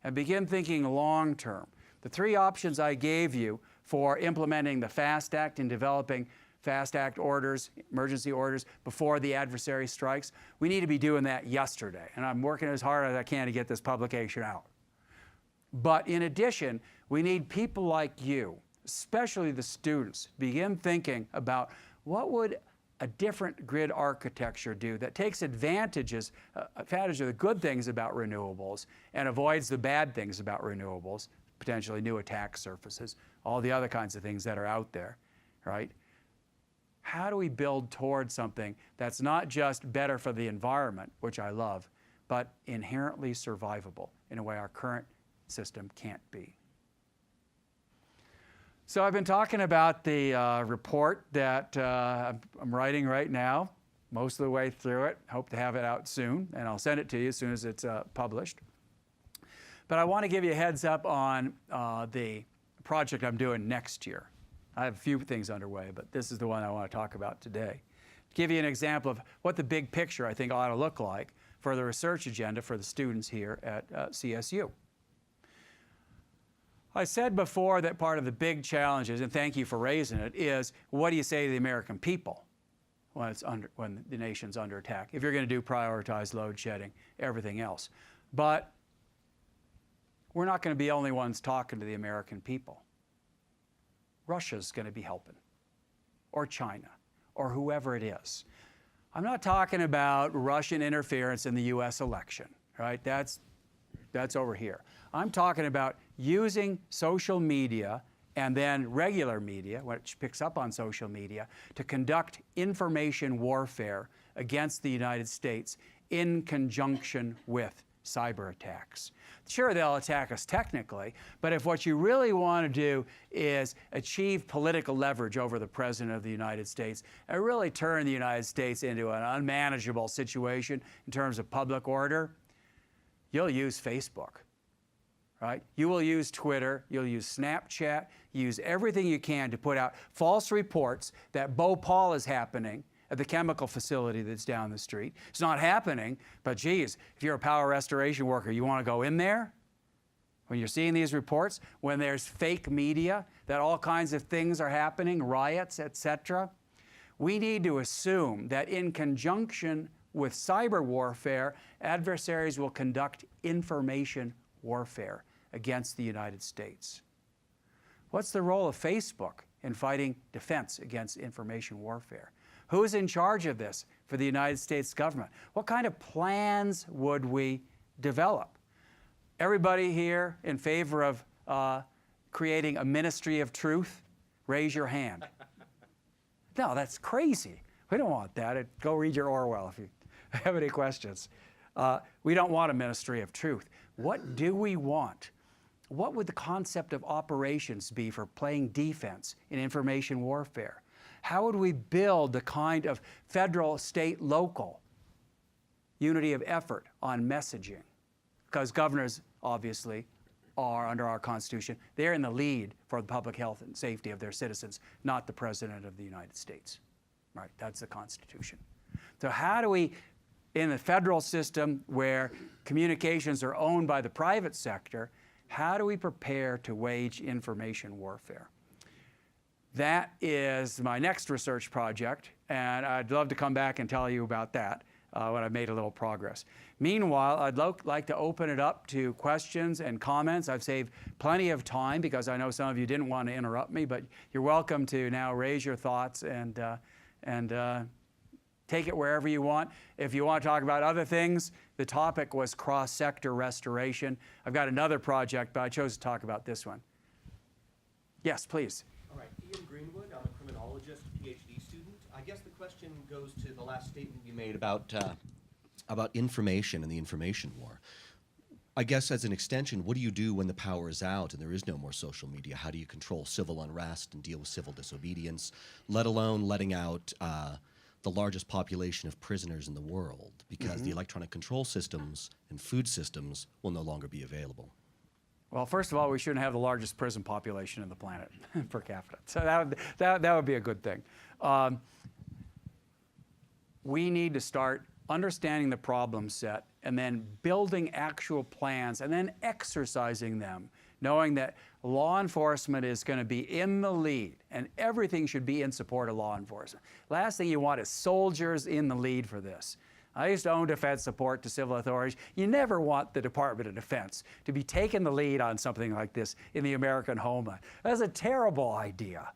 and begin thinking long term. The three options I gave you for implementing the FAST Act and developing FAST Act orders, emergency orders, before the adversary strikes, we need to be doing that yesterday. And I'm working as hard as I can to get this publication out. But in addition, we need people like you, especially the students, begin thinking about what would a different grid architecture do that takes advantage of the good things about renewables and avoids the bad things about renewables, potentially new attack surfaces, all the other kinds of things that are out there, right? How do we build towards something that's not just better for the environment, which I love, but inherently survivable in a way our current system can't be? So I've been talking about the report that I'm writing right now, most of the way through it. Hope to have it out soon, and I'll send it to you as soon as it's published. But I want to give you a heads up on the project I'm doing next year. I have a few things underway, but this is the one I want to talk about today. To give you an example of what the big picture I think ought to look like for the research agenda for the students here at CSU. I said before that part of the big challenges, and thank you for raising it, is what do you say to the American people when the nation's under attack? If you're going to do prioritized load shedding, everything else. But we're not going to be the only ones talking to the American people. Russia's going to be helping, or China, or whoever it is. I'm not talking about Russian interference in the US election, right? That's over here. I'm talking about using social media and then regular media, which picks up on social media, to conduct information warfare against the United States in conjunction with cyber attacks. Sure, they'll attack us technically, but if what you really want to do is achieve political leverage over the President of the United States and really turn the United States into an unmanageable situation in terms of public order, you'll use Facebook, right? You will use Twitter, you'll use Snapchat, use everything you can to put out false reports that Bhopal is happening at the chemical facility that's down the street. It's not happening, but geez, if you're a power restoration worker, you want to go in there? When you're seeing these reports, when there's fake media, that all kinds of things are happening, riots, etc., we need to assume that in conjunction with cyber warfare, adversaries will conduct information warfare against the United States. What's the role of Facebook in fighting defense against information warfare? Who's in charge of this for the United States government? What kind of plans would we develop? Everybody here in favor of creating a ministry of truth? Raise your hand. No, that's crazy. We don't want that. Go read your Orwell if you have any questions. We don't want a ministry of truth. What do we want? What would the concept of operations be for playing defense in information warfare? How would we build the kind of federal, state, local unity of effort on messaging? Because governors, obviously, are, under our Constitution, they're in the lead for the public health and safety of their citizens, not the President of the United States. Right? That's the Constitution. So how do we, in the federal system where communications are owned by the private sector, how do we prepare to wage information warfare? That is my next research project, and I'd love to come back and tell you about that when I've made a little progress. Meanwhile, I'd like to open it up to questions and comments. I've saved plenty of time because I know some of you didn't want to interrupt me, but you're welcome to now raise your thoughts and take it wherever you want. If you want to talk about other things, the topic was cross-sector restoration. I've got another project, but I chose to talk about this one. Yes, please. All right, Ian Greenwood, I'm a criminologist, PhD student. I guess the question goes to the last statement you made about information and the information war. I guess as an extension, what do you do when the power is out and there is no more social media? How do you control civil unrest and deal with civil disobedience, let alone letting out the largest population of prisoners in the world, because the electronic control systems and food systems will no longer be available? Well, first of all, we shouldn't have the largest prison population on the planet per capita. So that would be a good thing. We need to start understanding the problem set, and then building actual plans, and then exercising them, knowing that law enforcement is going to be in the lead, and everything should be in support of law enforcement. Last thing you want is soldiers in the lead for this. I used to own defense support to civil authorities. You never want the Department of Defense to be taking the lead on something like this in the American homeland. That's a terrible idea.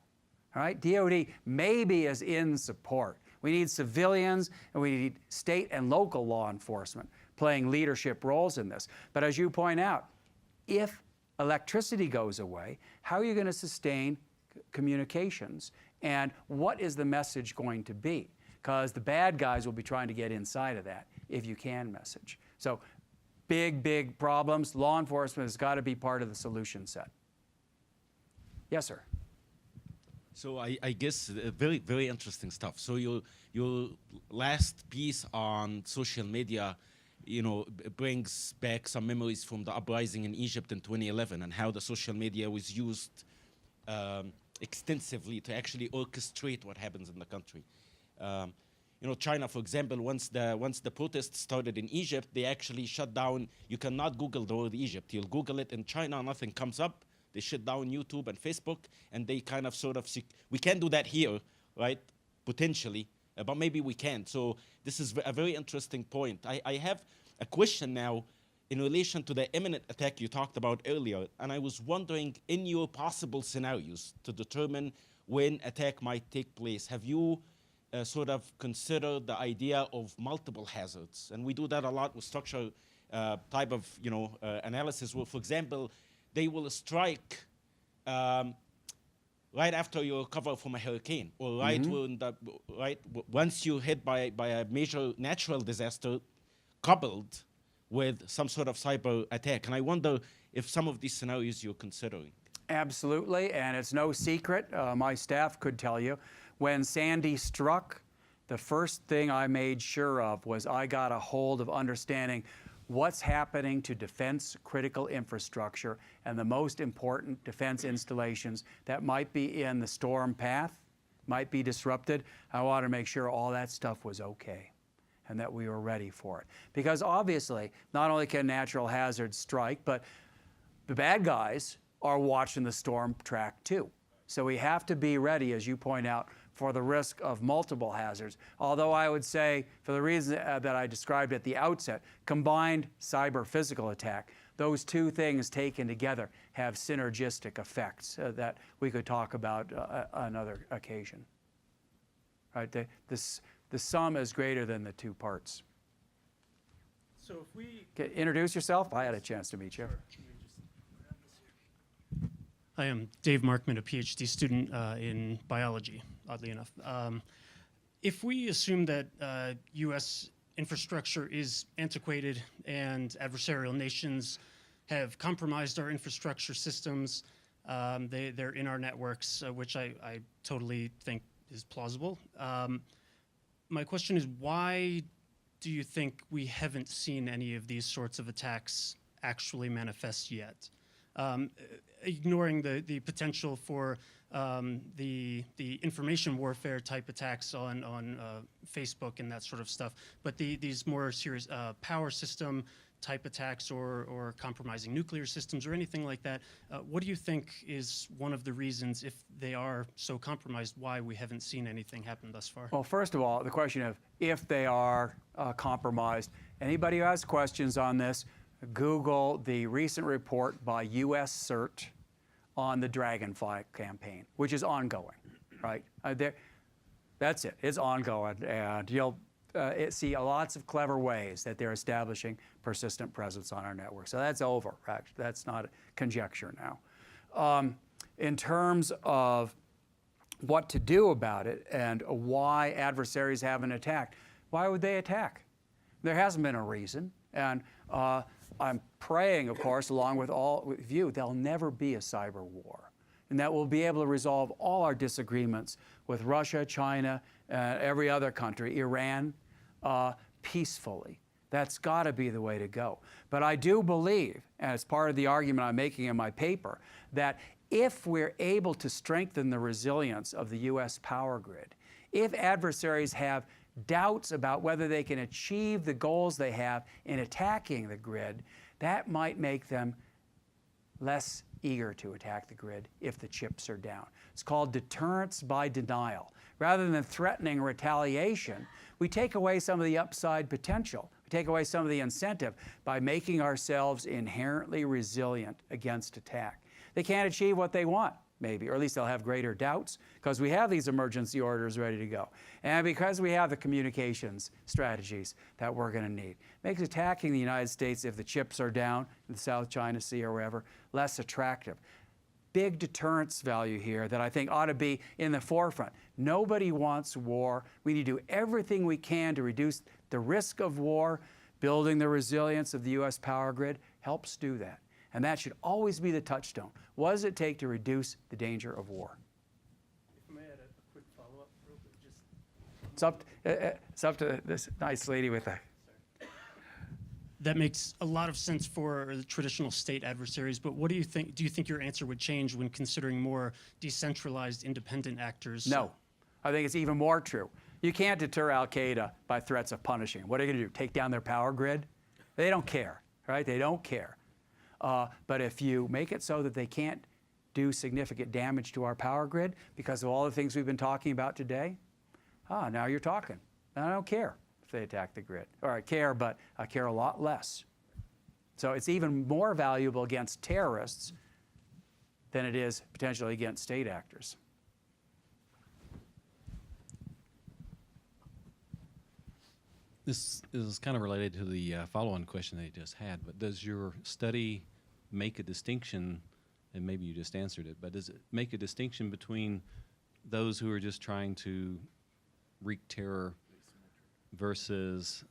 All right? DOD maybe is in support. We need civilians, and we need state and local law enforcement playing leadership roles in this. But as you point out, if electricity goes away, how are you going to sustain communications? And what is the message going to be? Because the bad guys will be trying to get inside of that if you can message. So big, big problems. Law enforcement has got to be part of the solution set. Yes, sir. So I guess very, very interesting stuff. So your last piece on social media, brings back some memories from the uprising in Egypt in 2011 and how the social media was used extensively to actually orchestrate what happens in the country. China, for example, once the protests started in Egypt, they actually shut down. You cannot Google the word Egypt. You'll Google it in China, nothing comes up. They shut down YouTube and Facebook, and they kind of we can do that here, right? Potentially, but maybe we can't. So this is a very interesting point. I have a question now in relation to the imminent attack you talked about earlier, and I was wondering, in your possible scenarios to determine when attack might take place, have you sort of consider the idea of multiple hazards? And we do that a lot with structure type of analysis, where, for example, they will strike right after you recover from a hurricane, or once you're hit by a major natural disaster, coupled with some sort of cyber attack. And I wonder if some of these scenarios you're considering. Absolutely, and it's no secret. My staff could tell you, when Sandy struck, the first thing I made sure of was I got a hold of understanding what's happening to defense critical infrastructure and the most important defense installations that might be in the storm path, might be disrupted. I wanted to make sure all that stuff was okay and that we were ready for it. Because obviously, not only can natural hazards strike, but the bad guys are watching the storm track too. So we have to be ready, as you point out, for the risk of multiple hazards. Although I would say, for the reason that I described at the outset, combined cyber-physical attack, those two things taken together have synergistic effects that we could talk about another occasion. Right? The sum is greater than the two parts. So if we... Okay, introduce yourself. I had a chance to meet you. Sure. I am Dave Markman, a PhD student in biology, oddly enough. If we assume that U.S. infrastructure is antiquated and adversarial nations have compromised our infrastructure systems, they're in our networks, which I totally think is plausible. My question is, why do you think we haven't seen any of these sorts of attacks actually manifest yet? Ignoring the potential for the information warfare type attacks on Facebook and that sort of stuff, but these more serious power system type attacks or compromising nuclear systems or anything like that, what do you think is one of the reasons, if they are so compromised, why we haven't seen anything happen thus far? Well, first of all, the question of if they are compromised, anybody who has questions on this, Google the recent report by U.S. CERT on the Dragonfly campaign, which is ongoing, right? That's it. It's ongoing, and you'll see lots of clever ways that they're establishing persistent presence on our network. So that's over. That's not conjecture now. In terms of what to do about it and why adversaries haven't attacked, why would they attack? There hasn't been a reason, and I'm praying, of course, along with all of you, there'll never be a cyber war, and that we'll be able to resolve all our disagreements with Russia, China, every other country, Iran, peacefully. That's got to be the way to go. But I do believe, and it's part of the argument I'm making in my paper, that if we're able to strengthen the resilience of the U.S. power grid, if adversaries have doubts about whether they can achieve the goals they have in attacking the grid, that might make them less eager to attack the grid if the chips are down. It's called deterrence by denial. Rather than threatening retaliation, we take away some of the upside potential. We take away some of the incentive by making ourselves inherently resilient against attack. They can't achieve what they want, maybe, or at least they'll have greater doubts because we have these emergency orders ready to go. And because we have the communications strategies that we're going to need. Makes attacking the United States if the chips are down in the South China Sea or wherever less attractive. Big deterrence value here that I think ought to be in the forefront. Nobody wants war. We need to do everything we can to reduce the risk of war. Building the resilience of the U.S. power grid helps do that. And that should always be the touchstone. What does it take to reduce the danger of war? If I may add a quick follow-up, real quick, just It's up to this nice lady with the... that makes a lot of sense for the traditional state adversaries, but what do you think? Do you think your answer would change when considering more decentralized, independent actors? No. I think it's even more true. You can't deter al-Qaeda by threats of punishing. What are you going to do? Take down their power grid? They don't care, right? They don't care. But if you make it so that they can't do significant damage to our power grid because of all the things we've been talking about today, now you're talking. And I don't care if they attack the grid. Or I care, but I care a lot less. So it's even more valuable against terrorists than it is potentially against state actors. This is kind of related to the follow-on question that you just had, but does your study make a distinction, and maybe you just answered it, but does it make a distinction between those who are just trying to wreak terror versus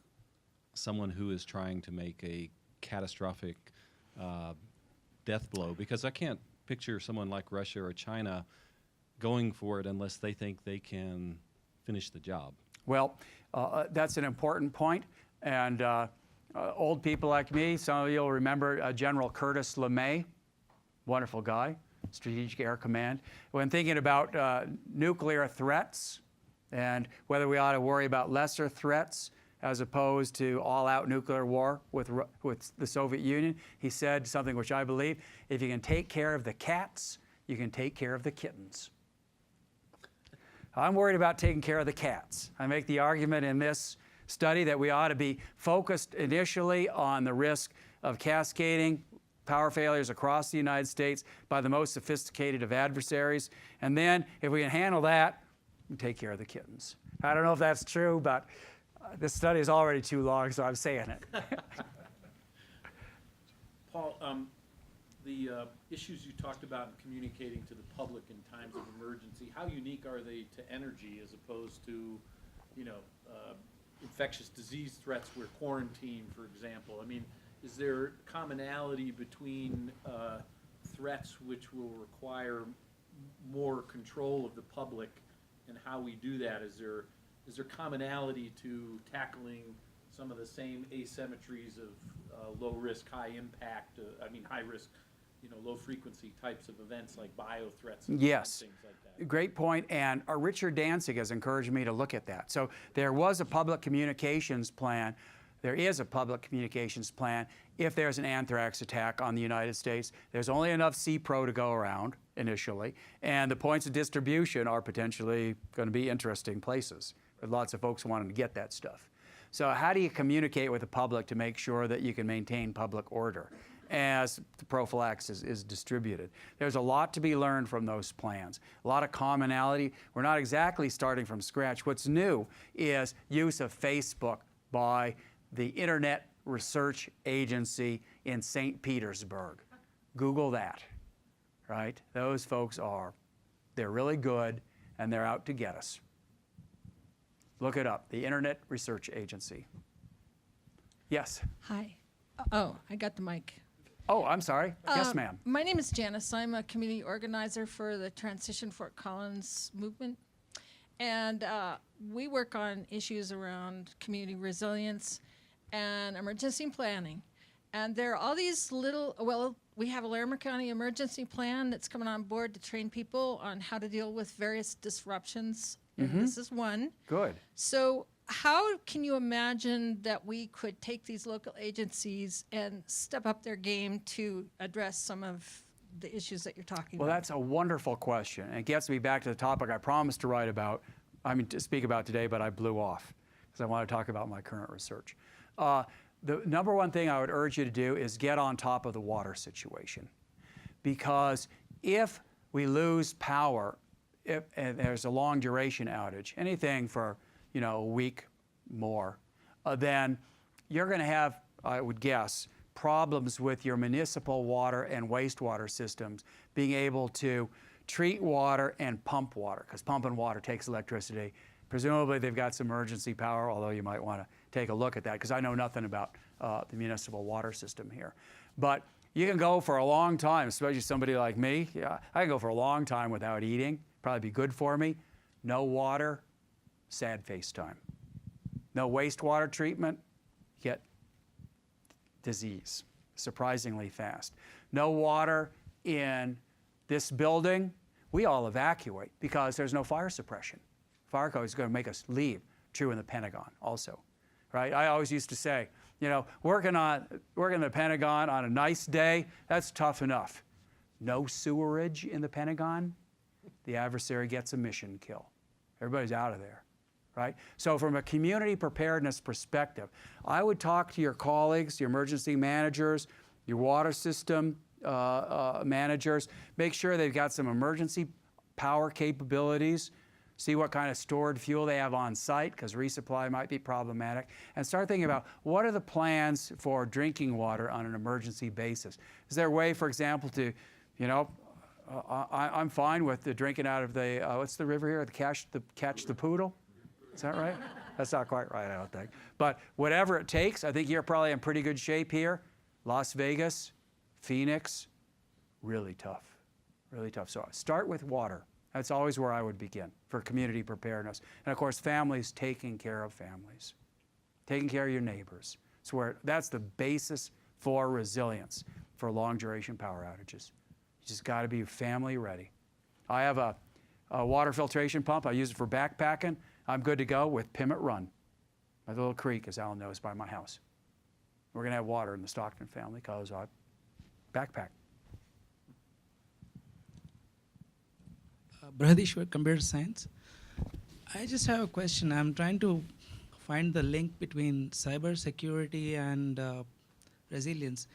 someone who is trying to make a catastrophic death blow? Because I can't picture someone like Russia or China going for it unless they think they can finish the job. Well, that's an important point. And old people like me, some of you will remember General Curtis LeMay, wonderful guy, Strategic Air Command. When thinking about nuclear threats and whether we ought to worry about lesser threats as opposed to all-out nuclear war with the Soviet Union, he said something which I believe: if you can take care of the cats, you can take care of the kittens. I'm worried about taking care of the cats. I make the argument in this study that we ought to be focused initially on the risk of cascading power failures across the United States by the most sophisticated of adversaries. And then, if we can handle that, we take care of the kittens. I don't know if that's true, but this study is already too long, so I'm saying it. Paul, the issues you talked about in communicating to the public in times of emergency, how unique are they to energy as opposed to, infectious disease threats where quarantine, for example? I mean, is there commonality between threats which will require more control of the public and how we do that? Is there commonality to tackling some of the same asymmetries of low risk, high impact, high risk, low frequency types of events like bio threats and yes. things like that? Great point, and Richard Danzig has encouraged me to look at that. So there was a public communications plan. There is a public communications plan if there's an anthrax attack on the United States. There's only enough CPRO to go around initially, and the points of distribution are potentially going to be interesting places with lots of folks wanting to get that stuff. So how do you communicate with the public to make sure that you can maintain public order as the prophylaxis is distributed? There's a lot to be learned from those plans, a lot of commonality. We're not exactly starting from scratch. What's new is use of Facebook by the Internet Research Agency in St. Petersburg. Google that, right? Those folks they're really good, and they're out to get us. Look it up, the Internet Research Agency. Yes? Hi. Oh, I got the mic. Oh, I'm sorry. Yes, ma'am. My name is Janice. I'm a community organizer for the Transition Fort Collins movement. And we work on issues around community resilience and emergency planning. And there are all these we have a Larimer County emergency plan that's coming on board to train people on how to deal with various disruptions. And this is one. Good. So how can you imagine that we could take these local agencies and step up their game to address some of the issues that you're talking Well, about? that's a wonderful question. And it gets me back to the topic I promised to write about, to speak about today, but I blew off because I want to talk about my current research. The number one thing I would urge you to do is get on top of the water situation. Because if we lose power, and there's a long duration outage, anything for a week more, then you're going to have, I would guess, problems with your municipal water and wastewater systems being able to treat water and pump water, because pumping water takes electricity. Presumably they've got some emergency power, although you might want to take a look at that, because I know nothing about the municipal water system here. But you can go for a long time, especially somebody like me. Yeah, I can go for a long time without eating. Probably be good for me. No water, sad face time. No wastewater treatment, get disease surprisingly fast. No water in this building, we all evacuate because there's no fire suppression. Fire code is going to make us leave. True in the Pentagon also, right? I always used to say, working in the Pentagon on a nice day, that's tough enough. No sewerage in the Pentagon, the adversary gets a mission kill. Everybody's out of there, right? So from a community preparedness perspective, I would talk to your colleagues, your emergency managers, your water system managers, make sure they've got some emergency power capabilities, see what kind of stored fuel they have on site, because resupply might be problematic, and start thinking about what are the plans for drinking water on an emergency basis. Is there a way, for example, to, I'm fine with the drinking out of the, what's the river here, the Catch the Poodle? Is that right? That's not quite right, I don't think. But whatever it takes, I think you're probably in pretty good shape here. Las Vegas, Phoenix, really tough, really tough. So start with water. That's always where I would begin for community preparedness. And of course, families taking care of families, taking care of your neighbors. That's the basis for resilience for long duration power outages. You just got to be family ready. I have a water filtration pump. I use it for backpacking. I'm good to go with Pimmet Run. My little creek, as Alan knows, by my house. We're going to have water in the Stockton family because I backpack. Brahadishwar, Computer Science. I just have a question. I'm trying to find the link between cybersecurity and resilience.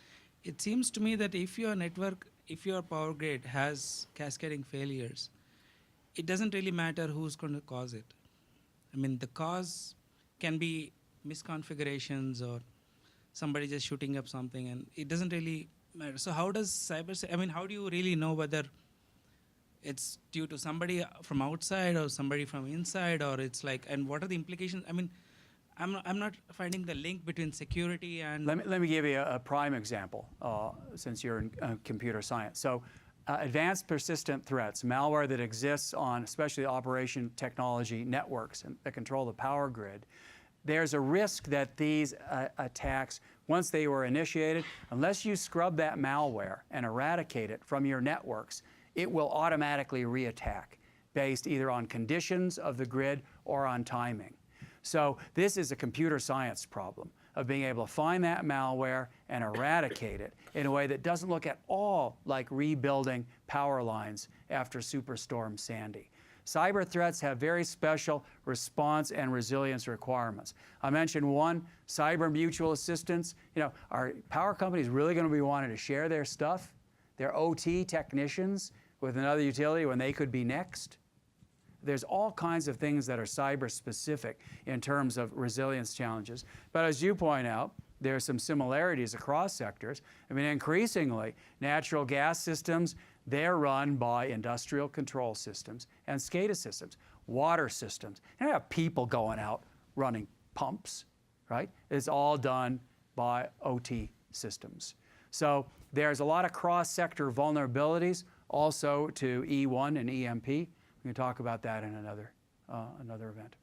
It seems to me that if your network, if your power grid has cascading failures, it doesn't really matter who's going to cause it. I mean, the cause can be misconfigurations or somebody just shooting up something, and it doesn't really matter. So how does how do you really know whether it's due to somebody from outside or somebody from inside, or it's like, and what are the implications? I mean, I'm not finding the link between security and... Let me give you a prime example, since you're in computer science. So advanced persistent threats, malware that exists on especially operation technology networks that control the power grid, there's a risk that these attacks, once they were initiated, unless you scrub that malware and eradicate it from your networks, it will automatically reattack based either on conditions of the grid or on timing. So this is a computer science problem of being able to find that malware and eradicate it in a way that doesn't look at all like rebuilding power lines after Superstorm Sandy. Cyber threats have very special response and resilience requirements. I mentioned one, cyber mutual assistance. Are power companies really going to be wanting to share their stuff, their OT technicians, with another utility when they could be next? There's all kinds of things that are cyber specific in terms of resilience challenges. But as you point out, there are some similarities across sectors. I mean, increasingly, natural gas systems, they're run by industrial control systems and SCADA systems, water systems. You don't have people going out running pumps, right? It's all done by OT systems. So there's a lot of cross-sector vulnerabilities also to E1 and EMP. We can talk about that in another event.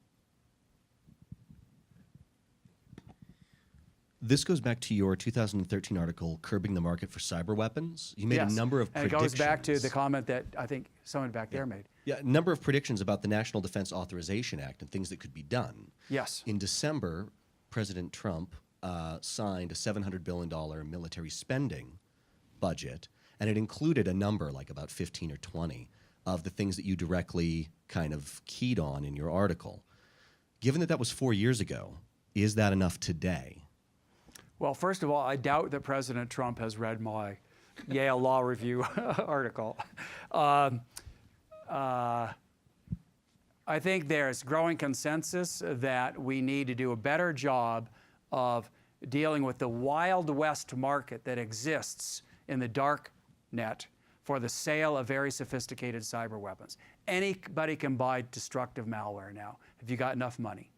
This goes back to your 2013 article, Curbing the Market for Cyber Weapons. You made a number of predictions. And it goes back to the comment that I think someone back there made. Yeah, a number of predictions about the National Defense Authorization Act and things that could be done. Yes. In December, President Trump signed a $700 billion military spending budget, and it included a number, like about 15 or 20, of the things that you directly kind of keyed on in your article. Given that that was 4 years ago, is that enough today? Well, first of all, I doubt that President Trump has read my Yale Law Review article. I think there's growing consensus that we need to do a better job of dealing with the Wild West market that exists in the dark net for the sale of very sophisticated cyber weapons. Anybody can buy destructive malware now if you got enough money.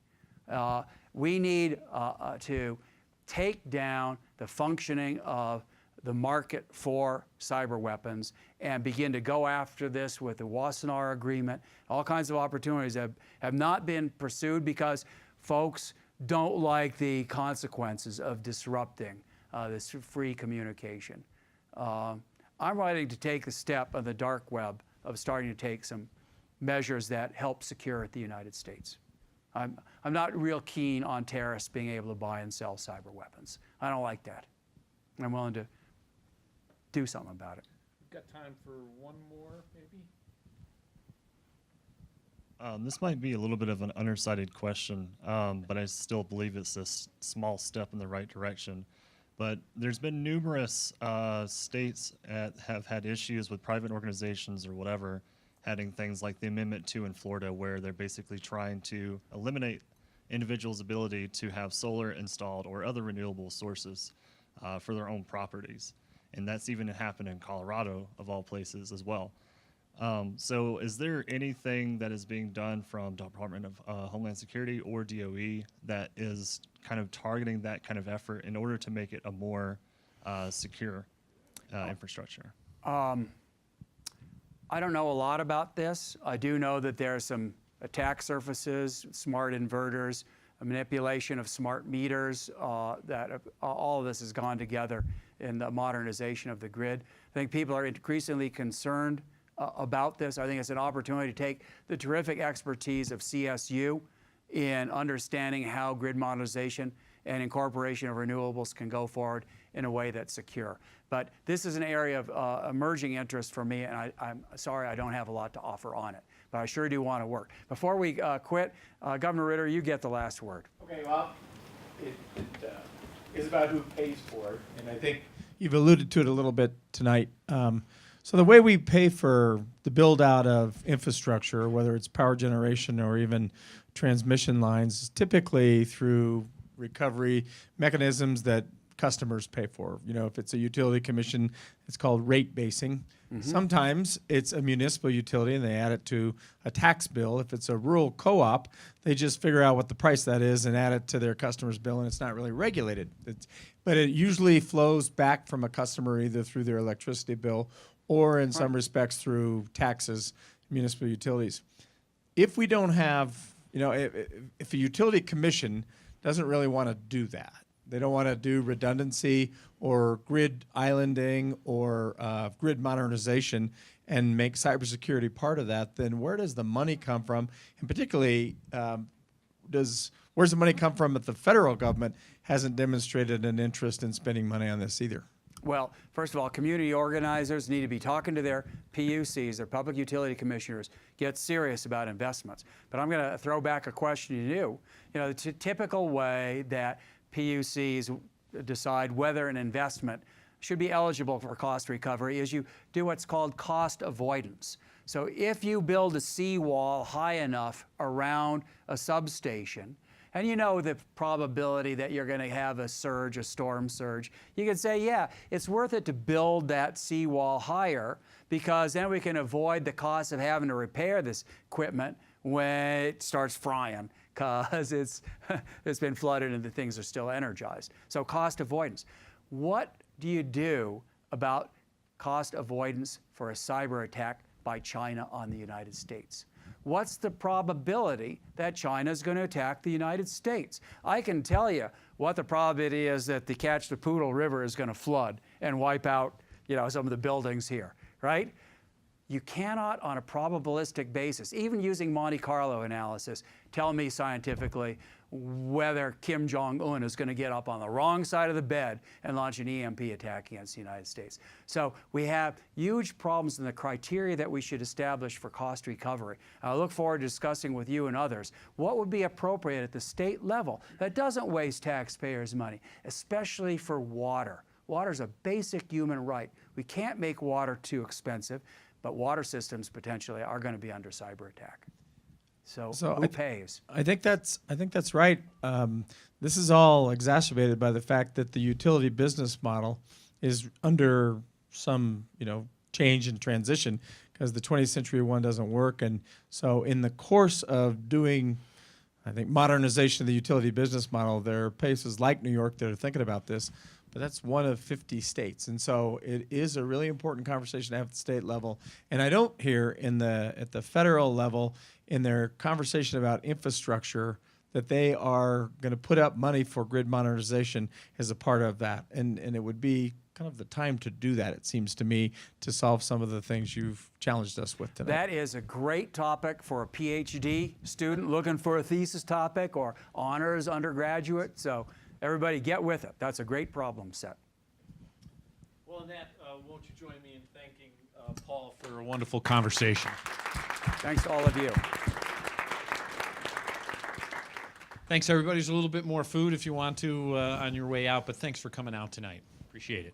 We need to take down the functioning of the market for cyber weapons and begin to go after this with the Wassenaar Agreement. All kinds of opportunities have not been pursued because folks don't like the consequences of disrupting this free communication. I'm ready to take the step on the dark web of starting to take some measures that help secure the United States. I'm not real keen on terrorists being able to buy and sell cyber weapons. I don't like that. I'm willing to do something about it. We've got time for one more, maybe? This might be a little bit of an undercited question, but I still believe it's a small step in the right direction. But there's been numerous states that have had issues with private organizations or whatever having things like the Amendment 2 in Florida, where they're basically trying to eliminate individuals' ability to have solar installed or other renewable sources for their own properties. And that's even happened in Colorado, of all places, as well. So is there anything that is being done from Department of Homeland Security or DOE that is kind of targeting that kind of effort in order to make it a more secure infrastructure? I don't know a lot about this. I do know that there are some attack surfaces, smart inverters, a manipulation of smart meters, that all of this has gone together in the modernization of the grid. I think people are increasingly concerned about this. I think it's an opportunity to take the terrific expertise of CSU in understanding how grid modernization and incorporation of renewables can go forward in a way that's secure. But this is an area of emerging interest for me, and I'm sorry I don't have a lot to offer on it, but I sure do want to work. Before we quit, Governor Ritter, you get the last word. Okay, well, it is about who pays for it, and I think you've alluded to it a little bit tonight. So the way we pay for the build out of infrastructure, whether it's power generation or even transmission lines, is typically through recovery mechanisms that customers pay for. You know, if it's a utility commission, it's called rate basing. Mm-hmm. Sometimes it's a municipal utility and they add it to a tax bill. If it's a rural co-op, they just figure out what the price that is and add it to their customer's bill, and it's not really regulated. But it usually flows back from a customer either through their electricity bill or in some respects through taxes, municipal utilities. If we don't have, you know, if a utility commission doesn't really want to do that, they don't want to do redundancy or grid islanding or grid modernization and make cybersecurity part of that, then where does the money come from? And particularly, where's the money come from if the federal government hasn't demonstrated an interest in spending money on this either? Well, first of all, community organizers need to be talking to their PUCs, their public utility commissioners, get serious about investments. But I'm going to throw back a question to you. You know, the typical way that PUCs decide whether an investment should be eligible for cost recovery is you do what's called cost avoidance. So if you build a seawall high enough around a substation, and you know the probability that you're going to have a surge, a storm surge, you can say, yeah, it's worth it to build that seawall higher because then we can avoid the cost of having to repair this equipment when it starts frying because it's been flooded and the things are still energized. So cost avoidance. What do you do about cost avoidance for a cyber attack by China on the United States? what's the probability that China is going to attack the United States? I can tell you what the probability is that the Catch the Poodle River is going to flood and wipe out, some of the buildings here, right? You cannot, on a probabilistic basis, even using Monte Carlo analysis, tell me scientifically whether Kim Jong-un is going to get up on the wrong side of the bed and launch an EMP attack against the United States. So we have huge problems in the criteria that we should establish for cost recovery. I look forward to discussing with you and others what would be appropriate at the state level that doesn't waste taxpayers' money, especially for water. Water is a basic human right. We can't make water too expensive, but water systems potentially are going to be under cyber attack. So who pays? I think that's right. This is all exacerbated by the fact that the utility business model is under some change and transition because the 20th century one doesn't work. And so in the course of doing, I think, modernization of the utility business model, there are places like New York that are thinking about this, but that's one of 50 states. And so it is a really important conversation to have at the state level. And I don't hear at the federal level in their conversation about infrastructure that they are going to put up money for grid modernization as a part of that. And it would be kind of the time to do that, it seems to me, to solve some of the things you've challenged us with tonight. That is a great topic for a PhD student looking for a thesis topic or honors undergraduate. So everybody get with it. That's a great problem set. Well, in that, won't you join me in thanking Paul for a wonderful conversation. Thanks to all of you. Thanks, everybody. There's a little bit more food if you want to on your way out, but thanks for coming out tonight. Appreciate it.